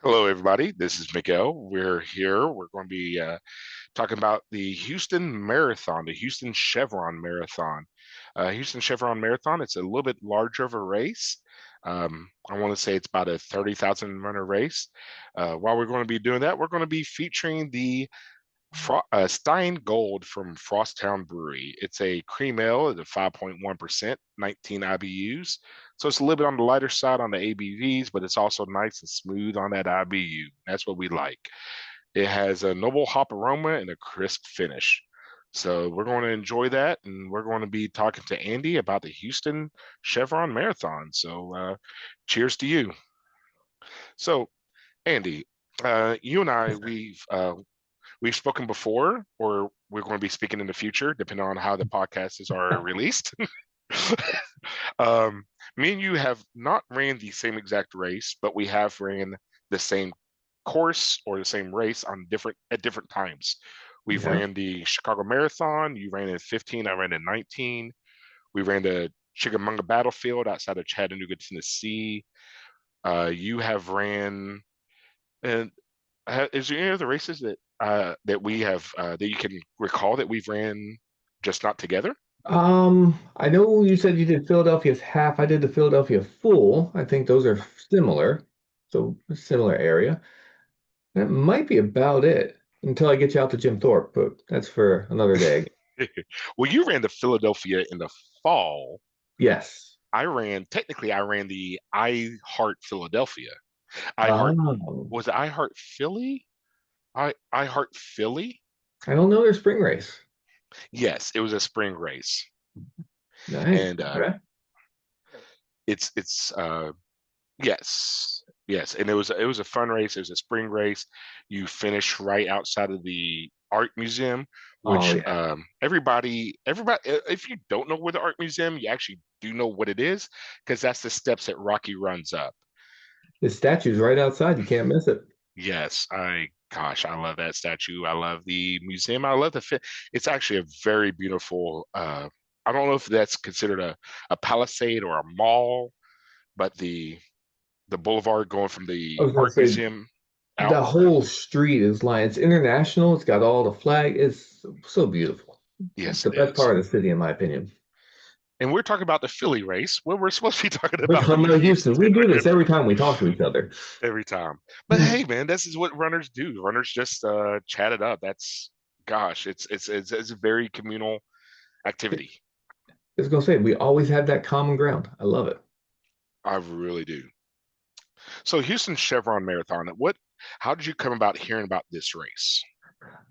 Hello, everybody. This is Miguel. We're here. We're going to be talking about the Houston Marathon, the Houston Chevron Marathon. Houston Chevron Marathon, it's a little bit larger of a race. I want to say it's about a 30,000 runner race. While we're going to be doing that, we're going to be featuring the Stein Gold from Frosttown Brewery. It's a cream ale at 5.1%, 19 IBUs. So it's a little bit on the lighter side on the ABVs, but it's also nice and smooth on that IBU. That's what we like. It has a noble hop aroma and a crisp finish. So we're going to enjoy that, and we're going to be talking to Andy about the Houston Chevron Marathon. So cheers to you. So Andy, you and I, we've spoken before, or we're going to be speaking in the future, depending on how the podcasts are released. um, Me and you have not ran the same exact race, but we have ran the same course or the same race on different times. We've Yeah. ran the Chicago Marathon. You ran in 15. I ran in 19. We ran the Chickamauga Battlefield outside of Chattanooga, Tennessee. You have ran, and is there any other races that we have that you can recall that we've ran just not together? I know you said you did Philadelphia's half. I did the Philadelphia full. I think those are similar. So a similar area. That might be about it until I get you out to Jim Thorpe, but that's for another day. Well, you ran the Philadelphia in the fall. Yes. Technically, I ran the I Heart Philadelphia. I Heart, Oh, was it I Heart Philly? I Heart Philly? I don't know their spring race. Yes, it was a spring race. Nice. And Okay. it's yes, and it was a fun race. It was a spring race. You finish right outside of the art museum, Oh which yeah. everybody, if you don't know where the art museum, you actually do know what it is because that's the steps that Rocky runs up. The statue's right outside. You can't miss it. Yes, gosh, I love that statue. I love the museum. I love the fit. It's actually a very beautiful. I don't know if that's considered a palisade or a mall, but the boulevard going from I the was gonna art say museum out. the whole street is lined. It's international. It's got all the flag. It's so beautiful. Yes, The it best is. part of the city, in my opinion. And we're talking about the Philly race when we're supposed to be talking We're about talking the about Houston. We Houston do this every Marathon time we talk to each other. every time. But hey, man, this is what runners do. Runners just chat it up. That's gosh, it's a very communal activity. I was gonna say we always have that common ground. I love it. I really do. So Houston Chevron Marathon. How did you come about hearing about this race?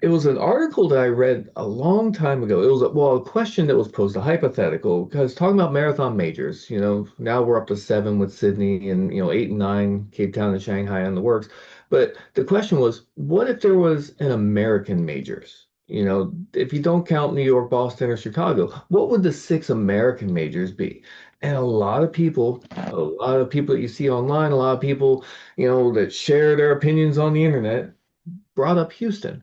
It was an article that I read a long time ago. It was a question that was posed, a hypothetical, because talking about marathon majors, now we're up to seven with Sydney and eight and nine, Cape Town and Shanghai on the works. But the question was, what if there was an American majors? If you don't count New York, Boston, or Chicago, what would the six American majors be? And a lot of people that you see online, a lot of people, that share their opinions on the internet brought up Houston.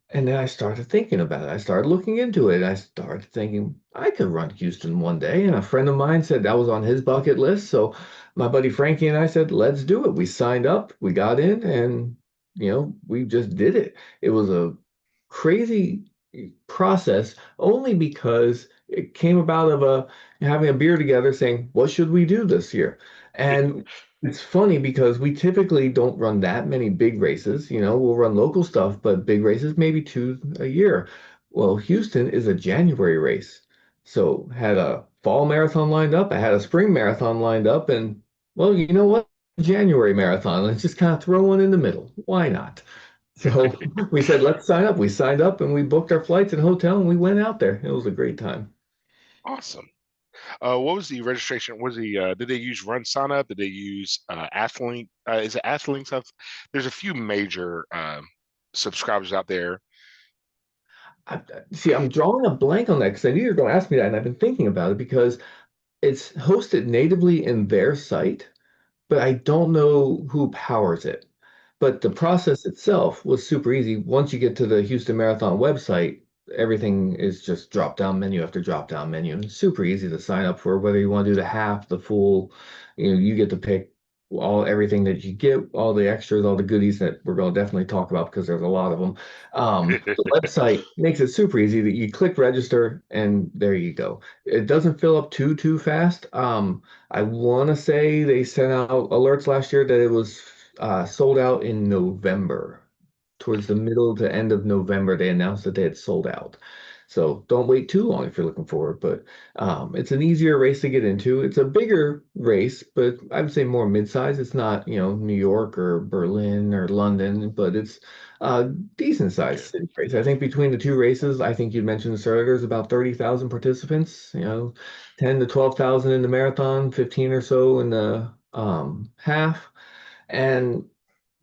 And then I started thinking about it. I started looking into it. I started thinking I could run Houston one day. And a friend of mine said that was on his bucket list. So my buddy Frankie and I said, let's do it. We signed up, we got in, and we just did it. It was a crazy process only because it came about of having a beer together saying, what should we do this year? And it's funny because we typically don't run that many big races. We'll run local stuff, but big races, maybe two a year. Well, Houston is a January race. So had a fall marathon lined up. I had a spring marathon lined up. And well, you know what? January marathon. Let's just kind of throw one in the middle. Why not? So we said, let's sign up. We signed up and we booked our flights and hotel and we went out there. It was a great time. Awesome. What was the registration? Was the did they use Run Sign Up? Did they use Athlink? Is it Athlink stuff? There's a few major subscribers out there. See, I'm drawing a blank on that because I knew you were going to ask me that, and I've been thinking about it because it's hosted natively in their site, but I don't know who powers it. But the process itself was super easy. Once you get to the Houston Marathon website, everything is just drop down menu after drop down menu. It's super easy to sign up for whether you want to do the half, the full, you get to pick all everything that you get, all the extras, all the goodies that we're going to definitely talk about because there's a lot of them. The website makes it super easy that you click register and there you go. It doesn't fill up too fast. I want to say they sent out alerts last year that it was sold out in November. Towards the middle to end of November, they announced that they had sold out. So don't wait too long if you're looking for it. But it's an easier race to get into. It's a bigger race, but I would say more mid-size. It's not, New York or Berlin or London, but it's a decent sized Okay. city race. I think between the two races, I think you mentioned this earlier, there's about 30,000 participants, 10 to 12,000 in the marathon, 15 or so in the half. And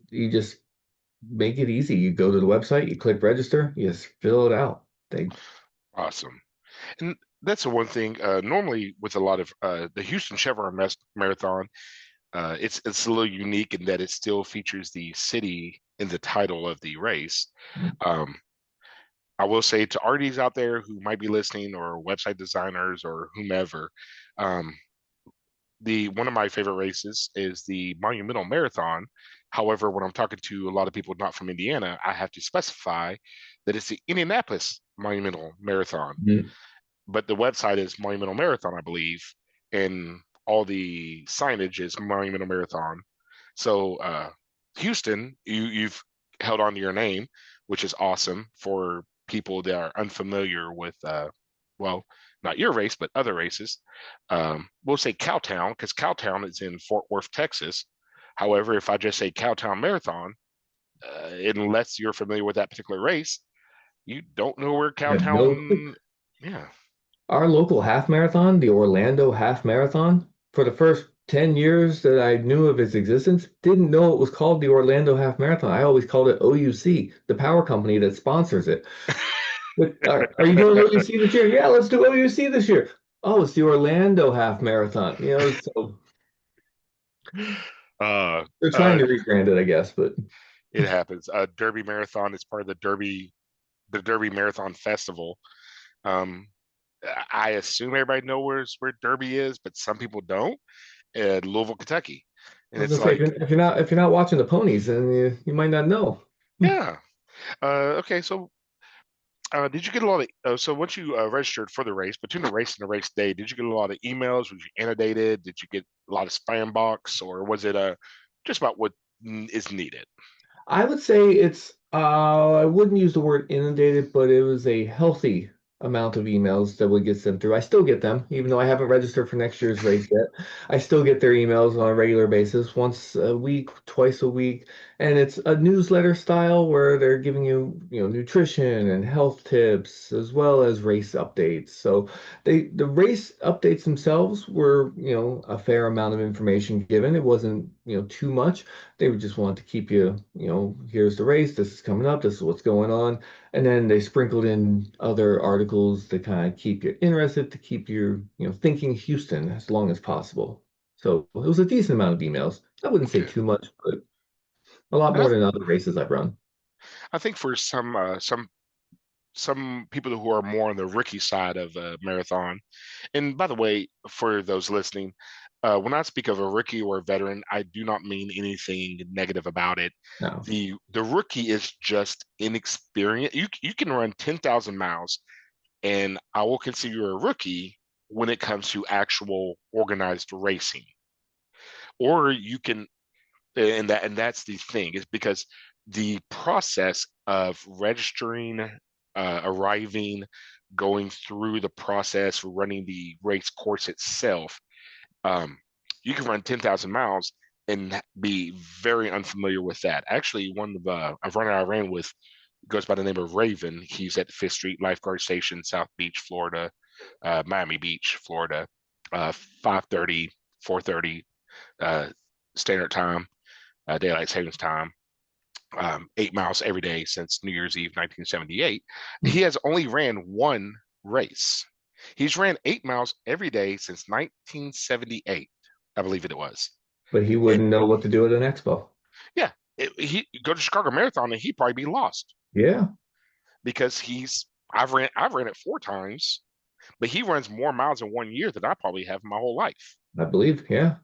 you just make it easy. You go to the website, you click register, you just fill it out. They Awesome. And that's the one thing. Normally, with a lot of the Houston Chevron Marathon, it's a little unique in that it still features the city in the title of the race. Um, I will say to artists out there who might be listening, or website designers, or whomever, um, the one of my favorite races is the Monumental Marathon. However, when I'm talking to a lot of people not from Indiana, I have to specify that it's the Indianapolis Monumental Marathon, Mhm. but the website is Monumental Marathon, I believe, and all the signage is Monumental Marathon. So Houston, you've held on to your name, which is awesome for people that are unfamiliar with well, not your race, but other races. We'll say Cowtown because Cowtown is in Fort Worth, Texas. However, if I just say Cowtown Marathon, unless you're familiar with that particular race, you don't know where You have no clue. Cowtown. Yeah. Our local half marathon, the Orlando Half Marathon, for the first 10 years that I knew of its existence, didn't know it was called the Orlando Half Marathon. I always called it OUC, the power company that sponsors it. But are you doing OUC this year? Yeah, let's do OUC this year. Oh, it's the Orlando Half Marathon. So uh, they're trying uh, to rebrand it, I guess, but it happens. Derby Marathon is part of the Derby Marathon Festival. Um, I assume everybody knows where Derby is, but some people don't. Louisville, Kentucky, I and was it's gonna say like, if you're not watching the ponies, then you might not know. yeah. Okay, so did you get a lot of? So once you registered for the race, between the race and the race day, did you get a lot of emails? Was you inundated? Did you get a lot of spam box, or was it just about what is needed? I would say it's I wouldn't use the word inundated, but it was a healthy amount of emails that would get sent through. I still get them, even though I haven't registered for next year's race yet. I still get their emails on a regular basis, once a week, twice a week, and it's a newsletter style where they're giving you, nutrition and health tips as well as race updates. So the race updates themselves were, a fair amount of information given. It wasn't, too much. They would just want to keep you, here's the race, this is coming up, this is what's going on. And then they sprinkled in other articles to kind of keep you interested, to keep you, thinking Houston as long as possible. So it was a decent amount of emails. I wouldn't say Okay, too much, but a lot and more than other races I've run. I think for some people who are more on the rookie side of marathon. And by the way, for those listening, when I speak of a rookie or a veteran, I do not mean anything negative about it. No, The rookie is just inexperienced. You can run 10,000 miles, and I will consider you a rookie when it comes to actual organized racing. Or you can, and that's the thing, is because the process of registering, arriving, going through the process, running the race course itself, um, you can run 10,000 miles and be very unfamiliar with that. Actually, one of a runner I ran with goes by the name of Raven. He's at Fifth Street Lifeguard Station, South Beach, Florida, Miami Beach, Florida, 5:30, 4:30 uh, standard time, daylight savings time. 8 miles every day since New Year's Eve 1978. He has only ran one race. He's ran 8 miles every day since 1978, I believe it was. but he And wouldn't know what to do at an expo. yeah, he go to Chicago Marathon and he'd probably be lost Yeah, because I've ran it 4 times, but he runs more miles in one year than I probably have in my whole life. I believe. Yeah.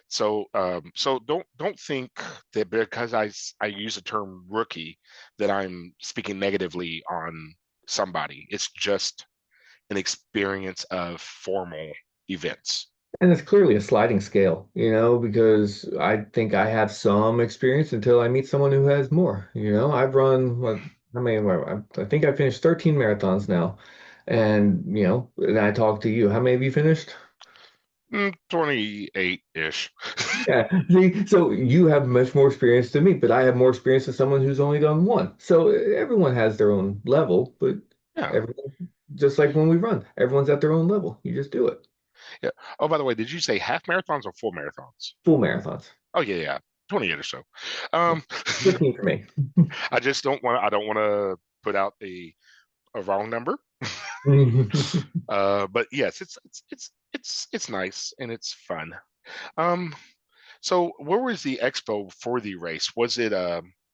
So don't think that because I use the term rookie that I'm speaking negatively on somebody. It's just an experience of formal events. And it's clearly a sliding scale, because I think I have some experience until I meet someone who has more. I've run what I mean, I think I finished 13 marathons now. And, and I talked to you. How many have you finished? 28-ish. Yeah. See, so you have much more experience than me, but I have more experience than someone who's only done one. So everyone has their own level, but Yeah. everyone, just like when we run, everyone's at their own level. You just do it. Yeah. Oh, by the way, did you say half marathons or full marathons? Full marathons. Oh yeah, yeah. 28 or so. Um 15 for me. I don't want to put out a wrong number. But yes, it's nice and it's fun. Um, so where was the expo for the race? Was it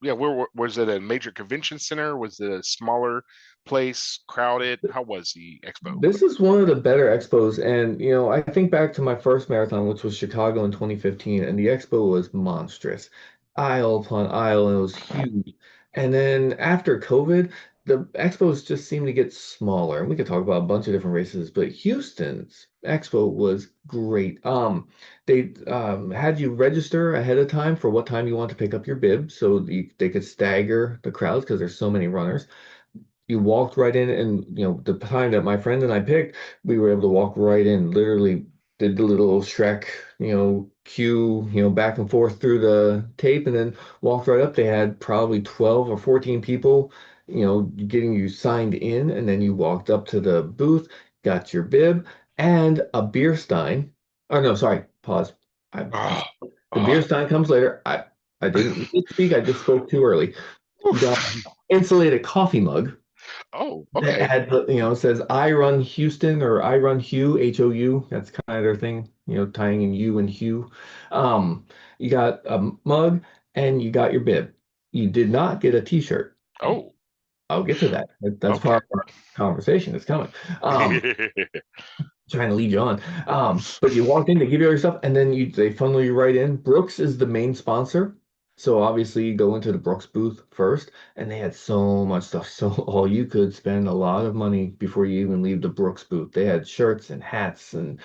yeah, was it a major convention center? Was it a smaller place, crowded? How was the expo? This is one of the better expos. And, I think back to my first marathon, which was Chicago in 2015, and the expo was monstrous. Aisle upon aisle, and it was huge. And then after COVID, the expos just seemed to get smaller. And we could talk about a bunch of different races, but Houston's expo was great. They had you register ahead of time for what time you want to pick up your bib so they could stagger the crowds because there's so many runners. You walked right in, and the time that my friend and I picked, we were able to walk right in, literally did the little Shrek queue, back and forth through the tape, and then walked right up. They had probably 12 or 14 people getting you signed in, and then you walked up to the booth, got your bib and a beer stein. Oh no, sorry, pause. I'm Oh, The beer oh, stein comes later. I didn't mean to speak, I just spoke too early. You got oof. an insulated coffee mug Oh, that okay. had, says I run Houston, or I run Hugh, Hou. That's kind of their thing, tying in you and Hugh. Um, you got a mug and you got your bib. You did not get a t-shirt. Oh, I'll get to that. That's okay. part of our conversation. It's coming. Trying to lead you on. But you walked in, they give you all your stuff, and then they funnel you right in. Brooks is the main sponsor. So obviously you go into the Brooks booth first, and they had so much stuff. So all you could spend a lot of money before you even leave the Brooks booth. They had shirts and hats and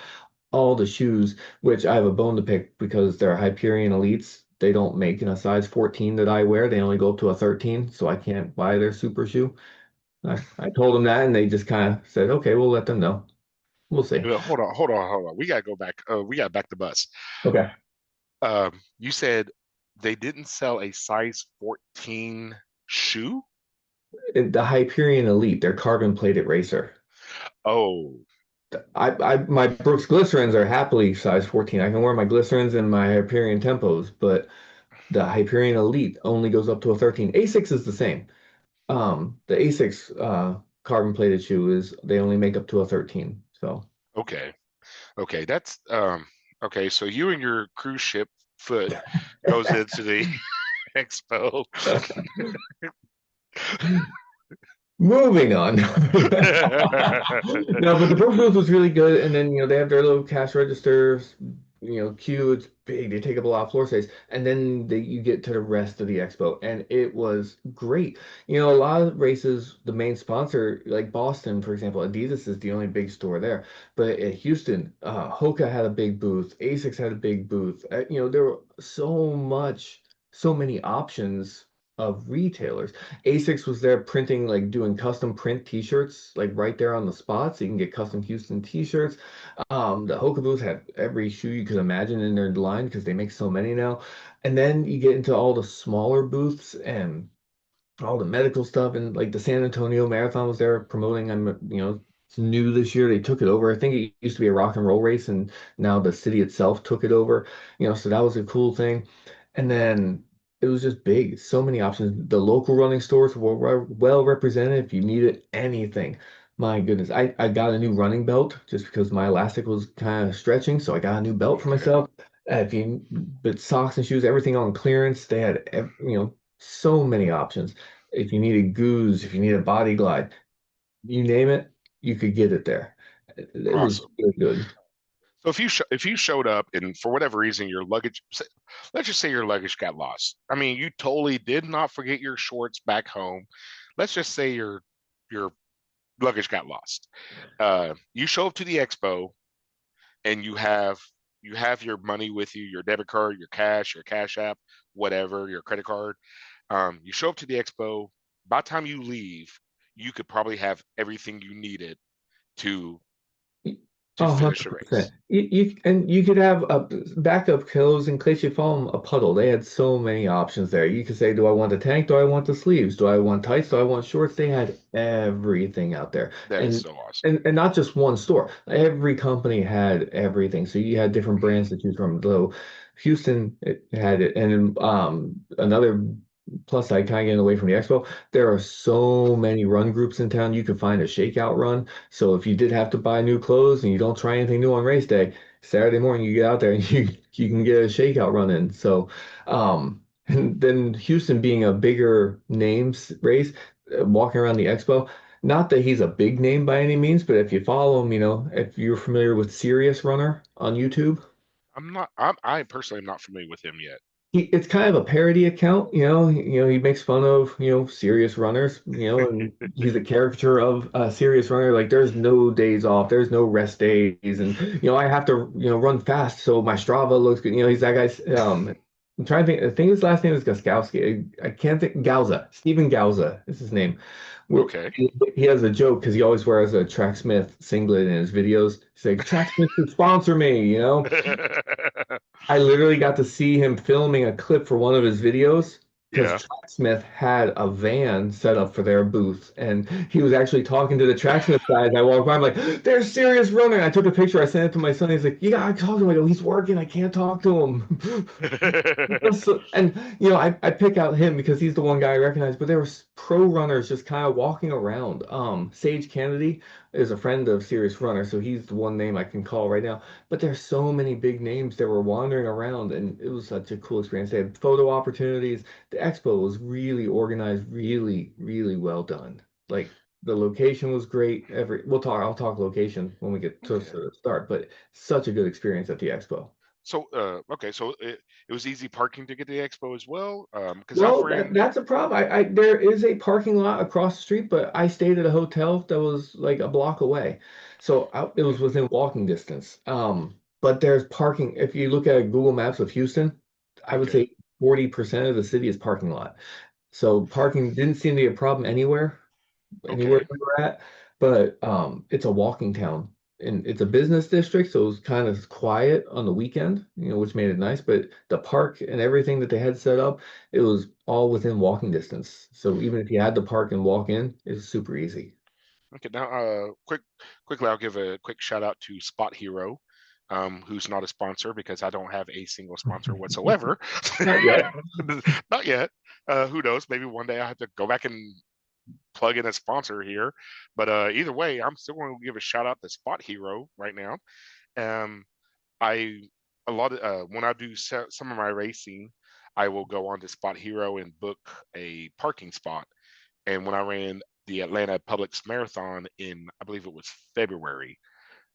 all the shoes, which I have a bone to pick because they're Hyperion Elites. They don't make in a size 14 that I wear. They only go up to a 13, so I can't buy their super shoe. I told them that, and they just kind of said, okay, we'll let them know. We'll see. Well, hold on. We gotta go back. We got back the bus. Okay. You said they didn't sell a size 14 shoe? The Hyperion Elite, their carbon plated racer. Oh, My Brooks Glycerins are happily size 14. I can wear my Glycerins and my Hyperion Tempos, but the Hyperion Elite only goes up to a 13. A6 is the same. The A6 carbon plated shoe is they only make up to a 13. So okay. Okay, that's okay, so you and your cruise ship foot goes into the expo. moving on. No, but the Pro booth was really good, and then they have their little cash registers, queue. It's big; they take up a lot of floor space, and then you get to the rest of the expo, and it was great. A lot of races, the main sponsor, like Boston, for example, Adidas is the only big store there, but at Houston, Hoka had a big booth, Asics had a big booth. There were so many options of retailers. Asics was there printing, like doing custom print t-shirts, like right there on the spot, so you can get custom Houston t-shirts. The Hoka booth had every shoe you could imagine in their line because they make so many now. And then you get into all the smaller booths and all the medical stuff, and like the San Antonio Marathon was there promoting. It's new this year. They took it over. I think it used to be a rock and roll race, and now the city itself took it over. So that was a cool thing. And then it was just big. So many options. The local running stores were well represented. If you needed anything, my goodness, I got a new running belt just because my elastic was kind of stretching, so I got a new belt for Okay. myself. If you, but socks and shoes, everything on clearance. They had, so many options. If you needed goos, if you needed body glide, you name it, you could get it there. It was Awesome. really good. So if you showed up and for whatever reason your luggage, let's just say your luggage got lost. I mean, you totally did not forget your shorts back home. Let's just say your luggage got lost. You show up to the expo and you have your money with you, your debit card, your cash app, whatever, your credit card. You show up to the expo. By the time you leave, you could probably have everything you needed to to Oh, finish the 100%. race. You could have backup clothes in case you fall in a puddle. They had so many options there. You could say, do I want the tank? Do I want the sleeves? Do I want tights? Do I want shorts? They had everything out there. That is And so awesome. and not just one store. Every company had everything. So you had different brands to choose from. Though Houston it had it. And another plus side, kind of getting away from the expo, there are so many run groups in town. You could find a shakeout run. So if you did have to buy new clothes and you don't try anything new on race day, Saturday morning you get out there and you can get a shakeout run in. So and then Houston being a bigger names race, walking around the expo, not that he's a big name by any means, but if you follow him, if you're familiar with Serious Runner on YouTube, I personally am not familiar with him yet. it's kind of a parody account, he makes fun of, serious runners, and he's a caricature of a serious runner. Like there's no days off, there's no rest days, and I have to, run fast so my Strava looks good. He's that guy's I'm trying to think. I think his last name is Gaskowski. I can't think. Gauza. Stephen Gauza is his name. Okay. He has a joke because he always wears a Tracksmith singlet in his videos. He's like, Tracksmith should sponsor me. I literally got to see him filming a clip for one of his videos because Yeah. Tracksmith had a van set up for their booth, and he was actually talking to the Tracksmith guys. I walked by, I'm like, "They're serious running." I took a picture. I sent it to my son. He's like, "You gotta talk to him." I go, "He's working. I can't talk to him." And I pick out him because he's the one guy I recognize. But there was pro runners just kind of walking around. Sage Kennedy is a friend of Serious Runner, so he's the one name I can call right now. But there's so many big names that were wandering around, and it was such a cool experience. They had photo opportunities. The expo was really organized, really, really well done. Like the location was great. I'll talk location when we get to Okay. the start, but such a good experience at the expo. So, okay, so it was easy parking to get to the expo as well. Because I've No, ran. that's a problem. There is a parking lot across the street, but I stayed at a hotel that was like a block away, so it was Okay. within walking distance. But there's parking. If you look at Google Maps of Houston, I would Okay. say 40% of the city is parking lot. So parking didn't seem to be a problem anywhere Okay. we were at, but it's a walking town and it's a business district, so it was kind of quiet on the weekend, which made it nice. But the park and everything that they had set up, it was all within walking distance. So even if you had to park and walk in, it's super easy. Okay. Now, quickly, I'll give a quick shout out to Spot Hero, who's not a sponsor because I don't have a single sponsor whatsoever. Not yet. Not yet. Who knows? Maybe one day I have to go back and plug in a sponsor here. But either way, I'm still going to give a shout out to Spot Hero right now. Um, I a lot of when I do some of my racing, I will go on to Spot Hero and book a parking spot. And when I ran the Atlanta Publix Marathon in, I believe it was February.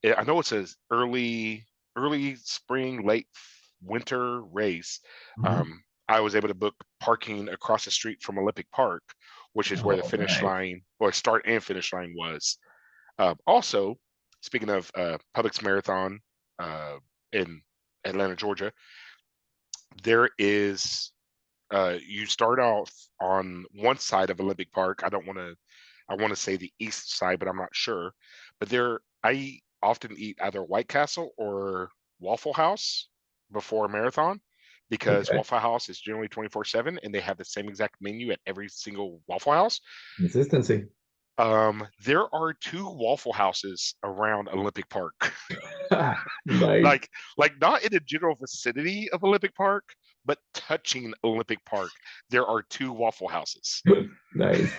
I know it's a early spring, late winter race. Mhm. I was able to book parking across the street from Olympic Park, which is where the Oh, finish nice. line or start and finish line was. Also, speaking of Publix Marathon uh, in Atlanta, Georgia, there is you start off on one side of Olympic Park. I want to say the east side, but I'm not sure. But I often eat either White Castle or Waffle House before a marathon because Okay. Waffle House is generally 24/7 and they have the same exact menu at every single Waffle House. Consistency. There are two Waffle Houses around Olympic Park. Nice. like like not in the general vicinity of Olympic Park, but touching Olympic Park, there are two Waffle Houses. Nice.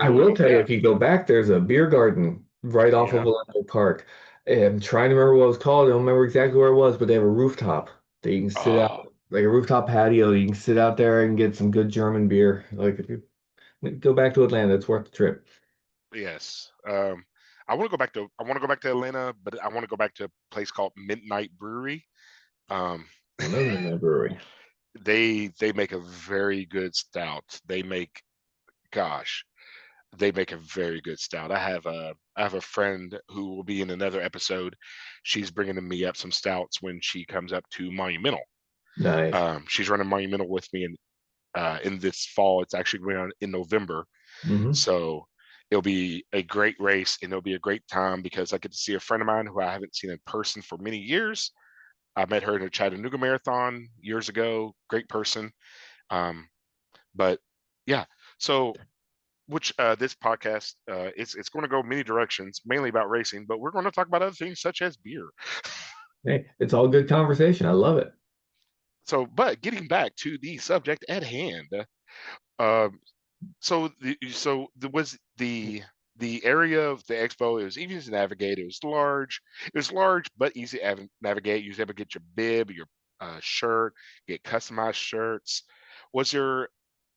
I will So tell you, yeah, if you go back, there's a beer garden right off of yeah. Olympic Park. I'm trying to remember what it was called. I don't remember exactly where it was, but they have a rooftop that you can sit out, Oh like a rooftop patio. You can sit out there and get some good German beer. Like if you go back to Atlanta, it's worth the trip. yes. I want to go back to Atlanta, but I want to go back to a place called Midnight Brewery. Um, Remember the brewery. they make a very good stout. Gosh, they make a very good stout. I have a friend who will be in another episode. She's bringing me up some stouts when she comes up to Monumental. Nice. She's running Monumental with me in this fall. It's actually going on in November, Hmm. so it'll be a great race and it'll be a great time because I get to see a friend of mine who I haven't seen in person for many years. I met her in a Chattanooga marathon years ago. Great person. Um, but yeah, so which this podcast it's going to go many directions, mainly about racing, but we're going to talk about other things such as beer. Hey, it's all good conversation. I love it. So, but getting back to the subject at hand, um, was the area of the expo. It was easy to navigate. It was large. It was large but easy to navigate. You was able to get your bib, your shirt, get customized shirts. Was there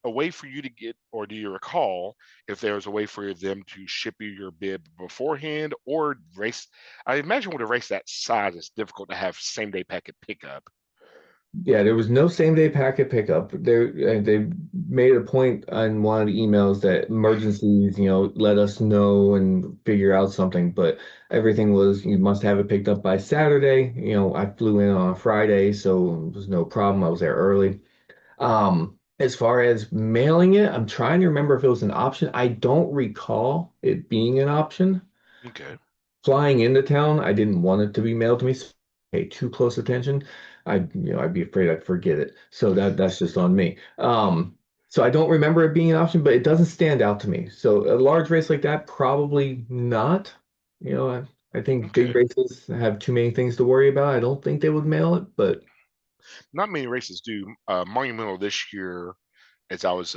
a way for you to get, or do you recall if there was a way for them to ship you your bib beforehand or race? I imagine with a race that size, it's difficult to have same day packet pickup. Yeah, there was no same day packet pickup. They made a point on one of the emails that emergencies, let us know and figure out something. But everything was, you must have it picked up by Saturday. I flew in on a Friday, so it was no problem. I was there early. As far as mailing it, I'm trying to remember if it was an option. I don't recall it being an option. Okay, Flying into town, I didn't want it to be mailed to me. So pay too close attention. I'd be afraid I'd forget it. So that's just on me. So I don't remember it being an option, but it doesn't stand out to me. So a large race like that, probably not. I think big okay. races have too many things to worry about. I don't think they would mail it, but Not many races do. Monumental this year, as I was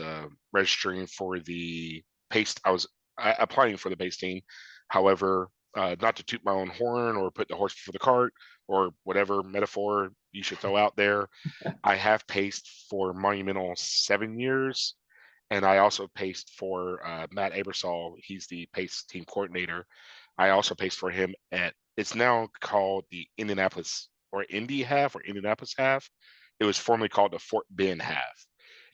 registering for the pace, I was applying for the pace team. However, not to toot my own horn or put the horse before the cart or whatever metaphor you should throw out there, I have paced for Monumental 7 years, and I also paced for Matt Abersol. He's the pace team coordinator. I also paced for him at, it's now called the Indianapolis or Indy half or Indianapolis half. It was formerly called the Fort Bend half.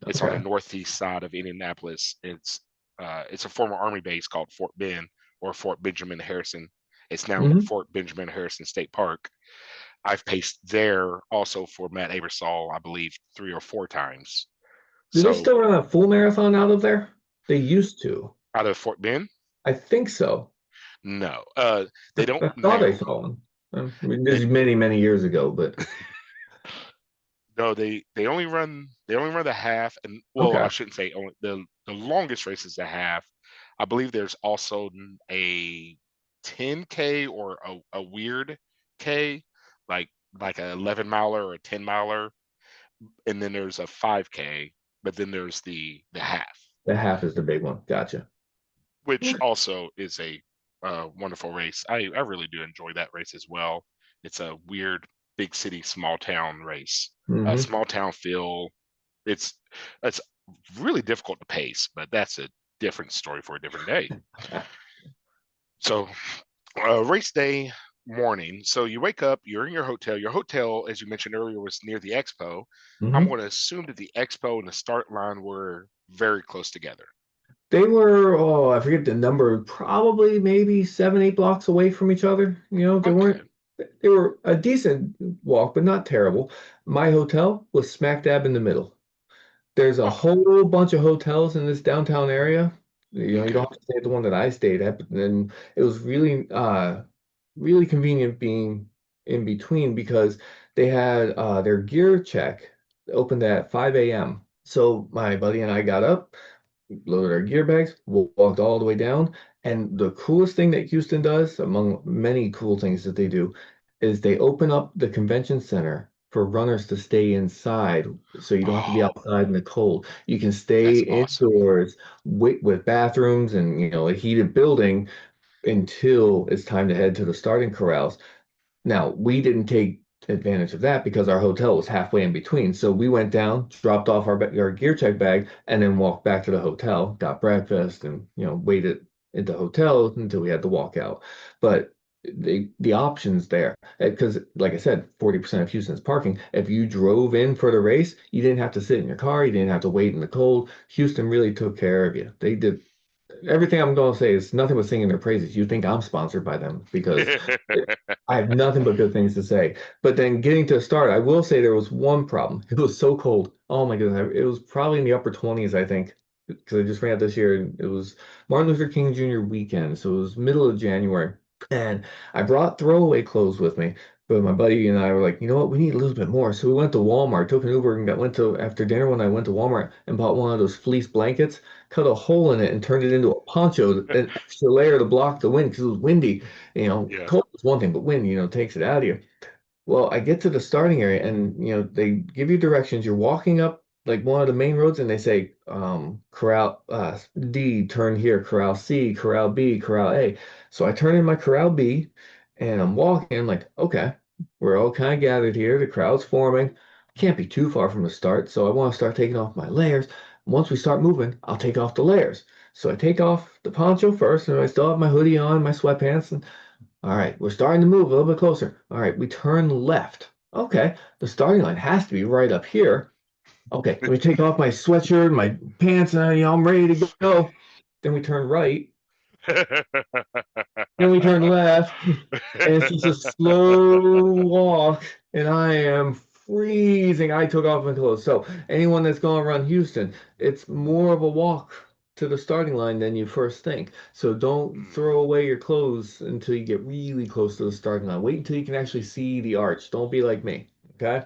It's on the okay. northeast side of Indianapolis. It's a former Army base called Fort Bend or Fort Benjamin Harrison. It's now Hmm. Fort Benjamin Harrison State Park. I've paced there also for Matt Abersol, I believe, 3 or 4 times. Do they So still run a full marathon out of there? They used to. out of Fort Bend, I think so. no, I, they don't I thought I now. saw one. I mean, this They is many, many years ago, but no, they only run the half, and well, I okay. shouldn't say only the longest race is the half. I believe there's also a 10K or a weird K, like like a 11 miler or a 10 miler, and then there's a 5K, but then there's the half, The half is the big one. Gotcha. which also is a wonderful race. I really do enjoy that race as well. It's a weird big city small town race, Hmm. small town feel. It's it's really difficult to pace, but that's a different story for a different day. So race day morning. So you wake up, you're in your hotel. Your hotel, as you mentioned earlier, was near the expo. I'm Hmm. going to assume that the expo and the start line were very close together. They were, oh, I forget the number, probably maybe 7, 8 blocks away from each other. Okay. They were a decent walk, but not terrible. My hotel was smack dab in the middle. There's a Oh, whole bunch of hotels in this downtown area. You don't okay. have to stay at the one that I stayed at, but then it was really convenient being in between because they had their gear check opened at 5 a.m. So my buddy and I got up, loaded our gear bags, walked all the way down. And the coolest thing that Houston does, among many cool things that they do, is they open up the convention center for runners to stay inside. So you don't have to be Oh, outside in the cold. You can stay that's awesome. indoors with bathrooms and, a heated building until it's time to head to the starting corrals. Now, we didn't take advantage of that because our hotel was halfway in between. So we went down, dropped off our gear check bag, and then walked back to the hotel, got breakfast, and waited. at the hotel until we had to walk out. But the options there, because like I said, 40% of Houston's parking. If you drove in for the race, you didn't have to sit in your car, you didn't have to wait in the cold. Houston really took care of you. They did everything I'm going to say is nothing but singing their praises. You think I'm sponsored by them because I have nothing but good things to say. But then getting to the start, I will say there was one problem. It was so cold. Oh my goodness. It was probably in the upper 20s, I think, because I just ran out this year. And it was Martin Luther King Jr. weekend. So it was middle of January. And I brought throwaway clothes with me. But my buddy and I were like, you know what? We need a little bit more. So we went to Walmart, took an Uber, and went to, after dinner, when I went to Walmart and bought one of those fleece blankets, cut a hole in it, and turned it into a poncho, an extra layer to block the wind because it was windy. Yeah. Cold is one thing, but wind, takes it out of you. Well, I get to the starting area and they give you directions. You're walking up like one of the main roads and they say corral D, turn here, corral C, corral B, corral A. So I turn in my corral B and I'm walking. I'm like, okay, we're all kind of gathered here. The crowd's forming. Can't be too far from the start. So I want to start taking off my layers. Once we start moving, I'll take off the layers. So I take off the poncho first and I still have my hoodie on, my sweatpants, and all right, we're starting to move a little bit closer. All right, we turn left. Okay, the starting line has to be right up here. Okay, let me take off my sweatshirt, my pants, and I'm ready to go. Then we turn right. Then we turn left, and it's just a slow walk, and I am freezing. I took off my clothes. So anyone that's going to run Houston, it's more of a walk to the starting line than you first think. So don't throw away your clothes until you get really close to the starting line. Wait until you can actually see the arch. Don't be like me. Okay?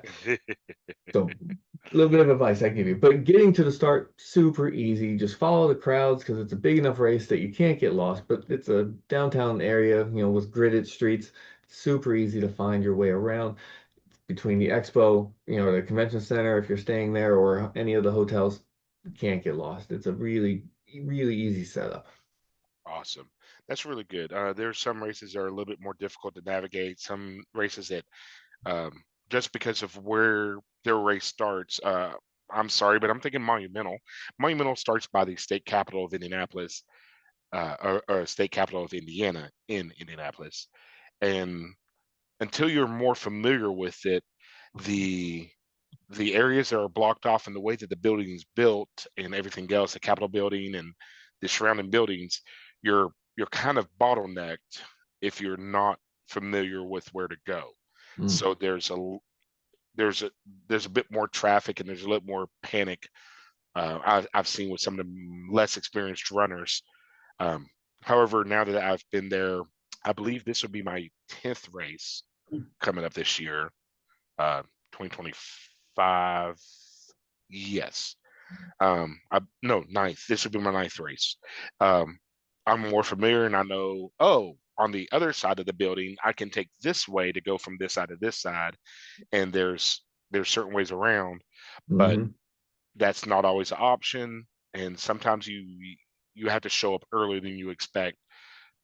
So a little bit of advice I give you. But getting to the start, super easy. Just follow the crowds because it's a big enough race that you can't get lost. But it's a downtown area, with gridded streets. Super easy to find your way around between the expo, the convention center, if you're staying there, or any of the hotels. You can't get lost. It's a really, really easy setup. Awesome. That's really good. There's some races that are a little bit more difficult to navigate. Some races that just because of where their race starts. I'm sorry, but I'm thinking Monumental. Monumental starts by the state capital of Indianapolis, or state capital of Indiana in Indianapolis. And until you're more familiar with it, the the areas that are blocked off and the way that the building is built and everything else, the Capitol building and the surrounding buildings, you're kind of bottlenecked if you're not familiar with where to go. Mm. So there's a there's a bit more traffic and there's a little more panic. I've seen with some of the less experienced runners. Um, However, now that I've been there, I believe this will be my 10th race coming up this year, 2025. Yes. No, ninth. This would be my ninth race. Um, I'm more familiar and I know, oh, on the other side of the building, I can take this way to go from this side to this side. And there's certain ways around, but Hmm. that's not always an option. And sometimes you have to show up earlier than you expect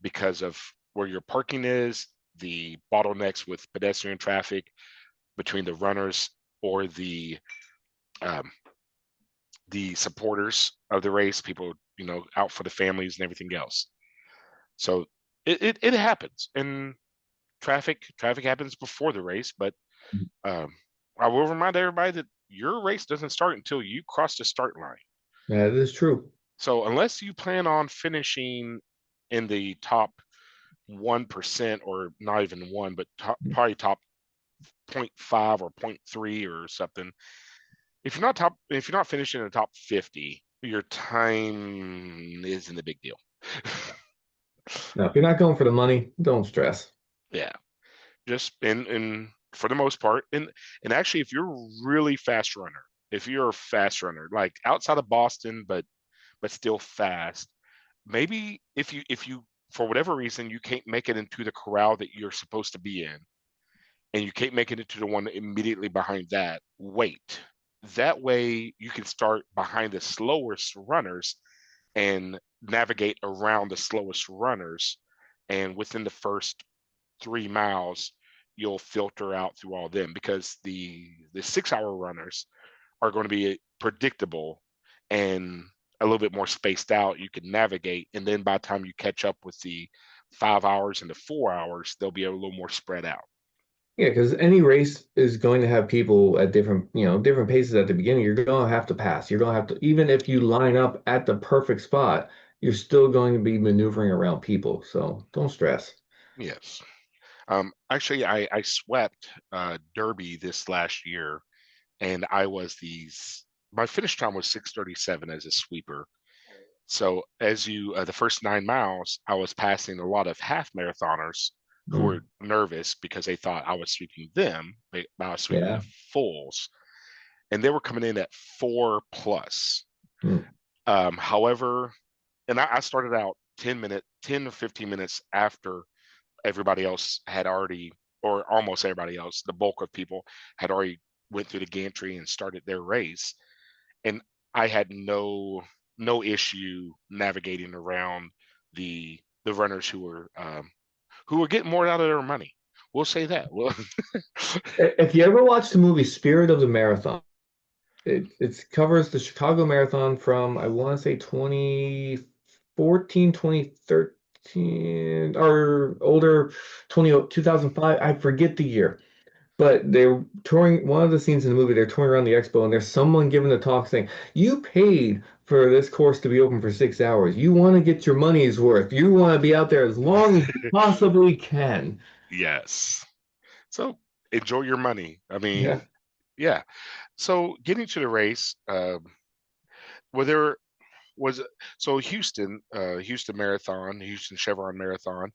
because of where your parking is, the bottlenecks with pedestrian traffic between the runners or um, the supporters of the race, people out for the families and everything else. So it happens, and traffic happens before the race. But um, I will remind everybody that your race doesn't start until you cross the start line. That is true. So unless you plan on finishing in the top 1% or not even one, but probably top zero point 0.5 or zero point 0.3 or something. If you're not finishing in the top 50, your time isn't a big deal. Now, if you're not going for the money, don't stress. Yeah, just and for the most part, and actually, if you're really fast runner, if you're a fast runner, like outside of Boston, but still fast, maybe if you for whatever reason you can't make it into the corral that you're supposed to be in, and you can't make it into the one immediately behind that, wait. That way you can start behind the slowest runners and navigate around the slowest runners. And within the first 3 miles, you'll filter out through all of them because the 6 hour runners are going to be predictable and a little bit more spaced out, you can navigate. And then by the time you catch up with the 5 hours and the 4 hours, they'll be a little more spread out. Yeah, because any race is going to have people at different, different paces at the beginning. You're going to have to pass. You're going to have to, even if you line up at the perfect spot, you're still going to be maneuvering around people. So don't stress. Yes. Actually, I swept Derby this last year, and I was my finish time was 6:37 as a sweeper. So as the first 9 miles, I was passing a lot of half marathoners who were Mm, nervous because they thought I was sweeping them, but I was sweeping the yeah. fulls, and they were coming in at 4 plus. Mm. However, and I started out 10 to 15 minutes after everybody else had already, or almost everybody else, the bulk of people had already went through the gantry and started their race, and I had no issue navigating around the runners who were getting more out of their money. We'll say that. Well, If you ever watched the movie Spirit of the Marathon, it covers the Chicago Marathon from, I want to say 2014, 2013, or older, 2005. I forget the year. But they're touring one of the scenes in the movie, they're touring around the expo, and there's someone giving a talk saying, "You paid for this course to be open for 6 hours. You want to get your money's worth. You want to be out there as long as you possibly can." yes. So enjoy your money. I Yeah. mean, yeah. So getting to the race, were there was so Houston Marathon, Houston Chevron Marathon.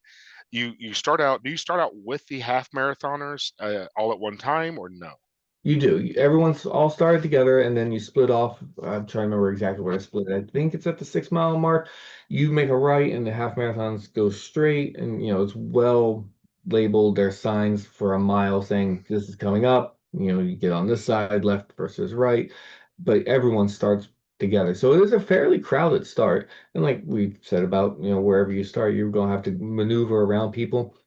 You start out. Do you start out with the half marathoners all at one time, or no? You do. Everyone's all started together, and then you split off. I'm trying to remember exactly where I split. I think it's at the 6 mile mark. You make a right, and the half marathons go straight, and it's well labeled. There's signs for a mile saying this is coming up. You get on this side, left versus right, but everyone starts together. So it is a fairly crowded start, and like we said about wherever you start, you're gonna have to maneuver around people,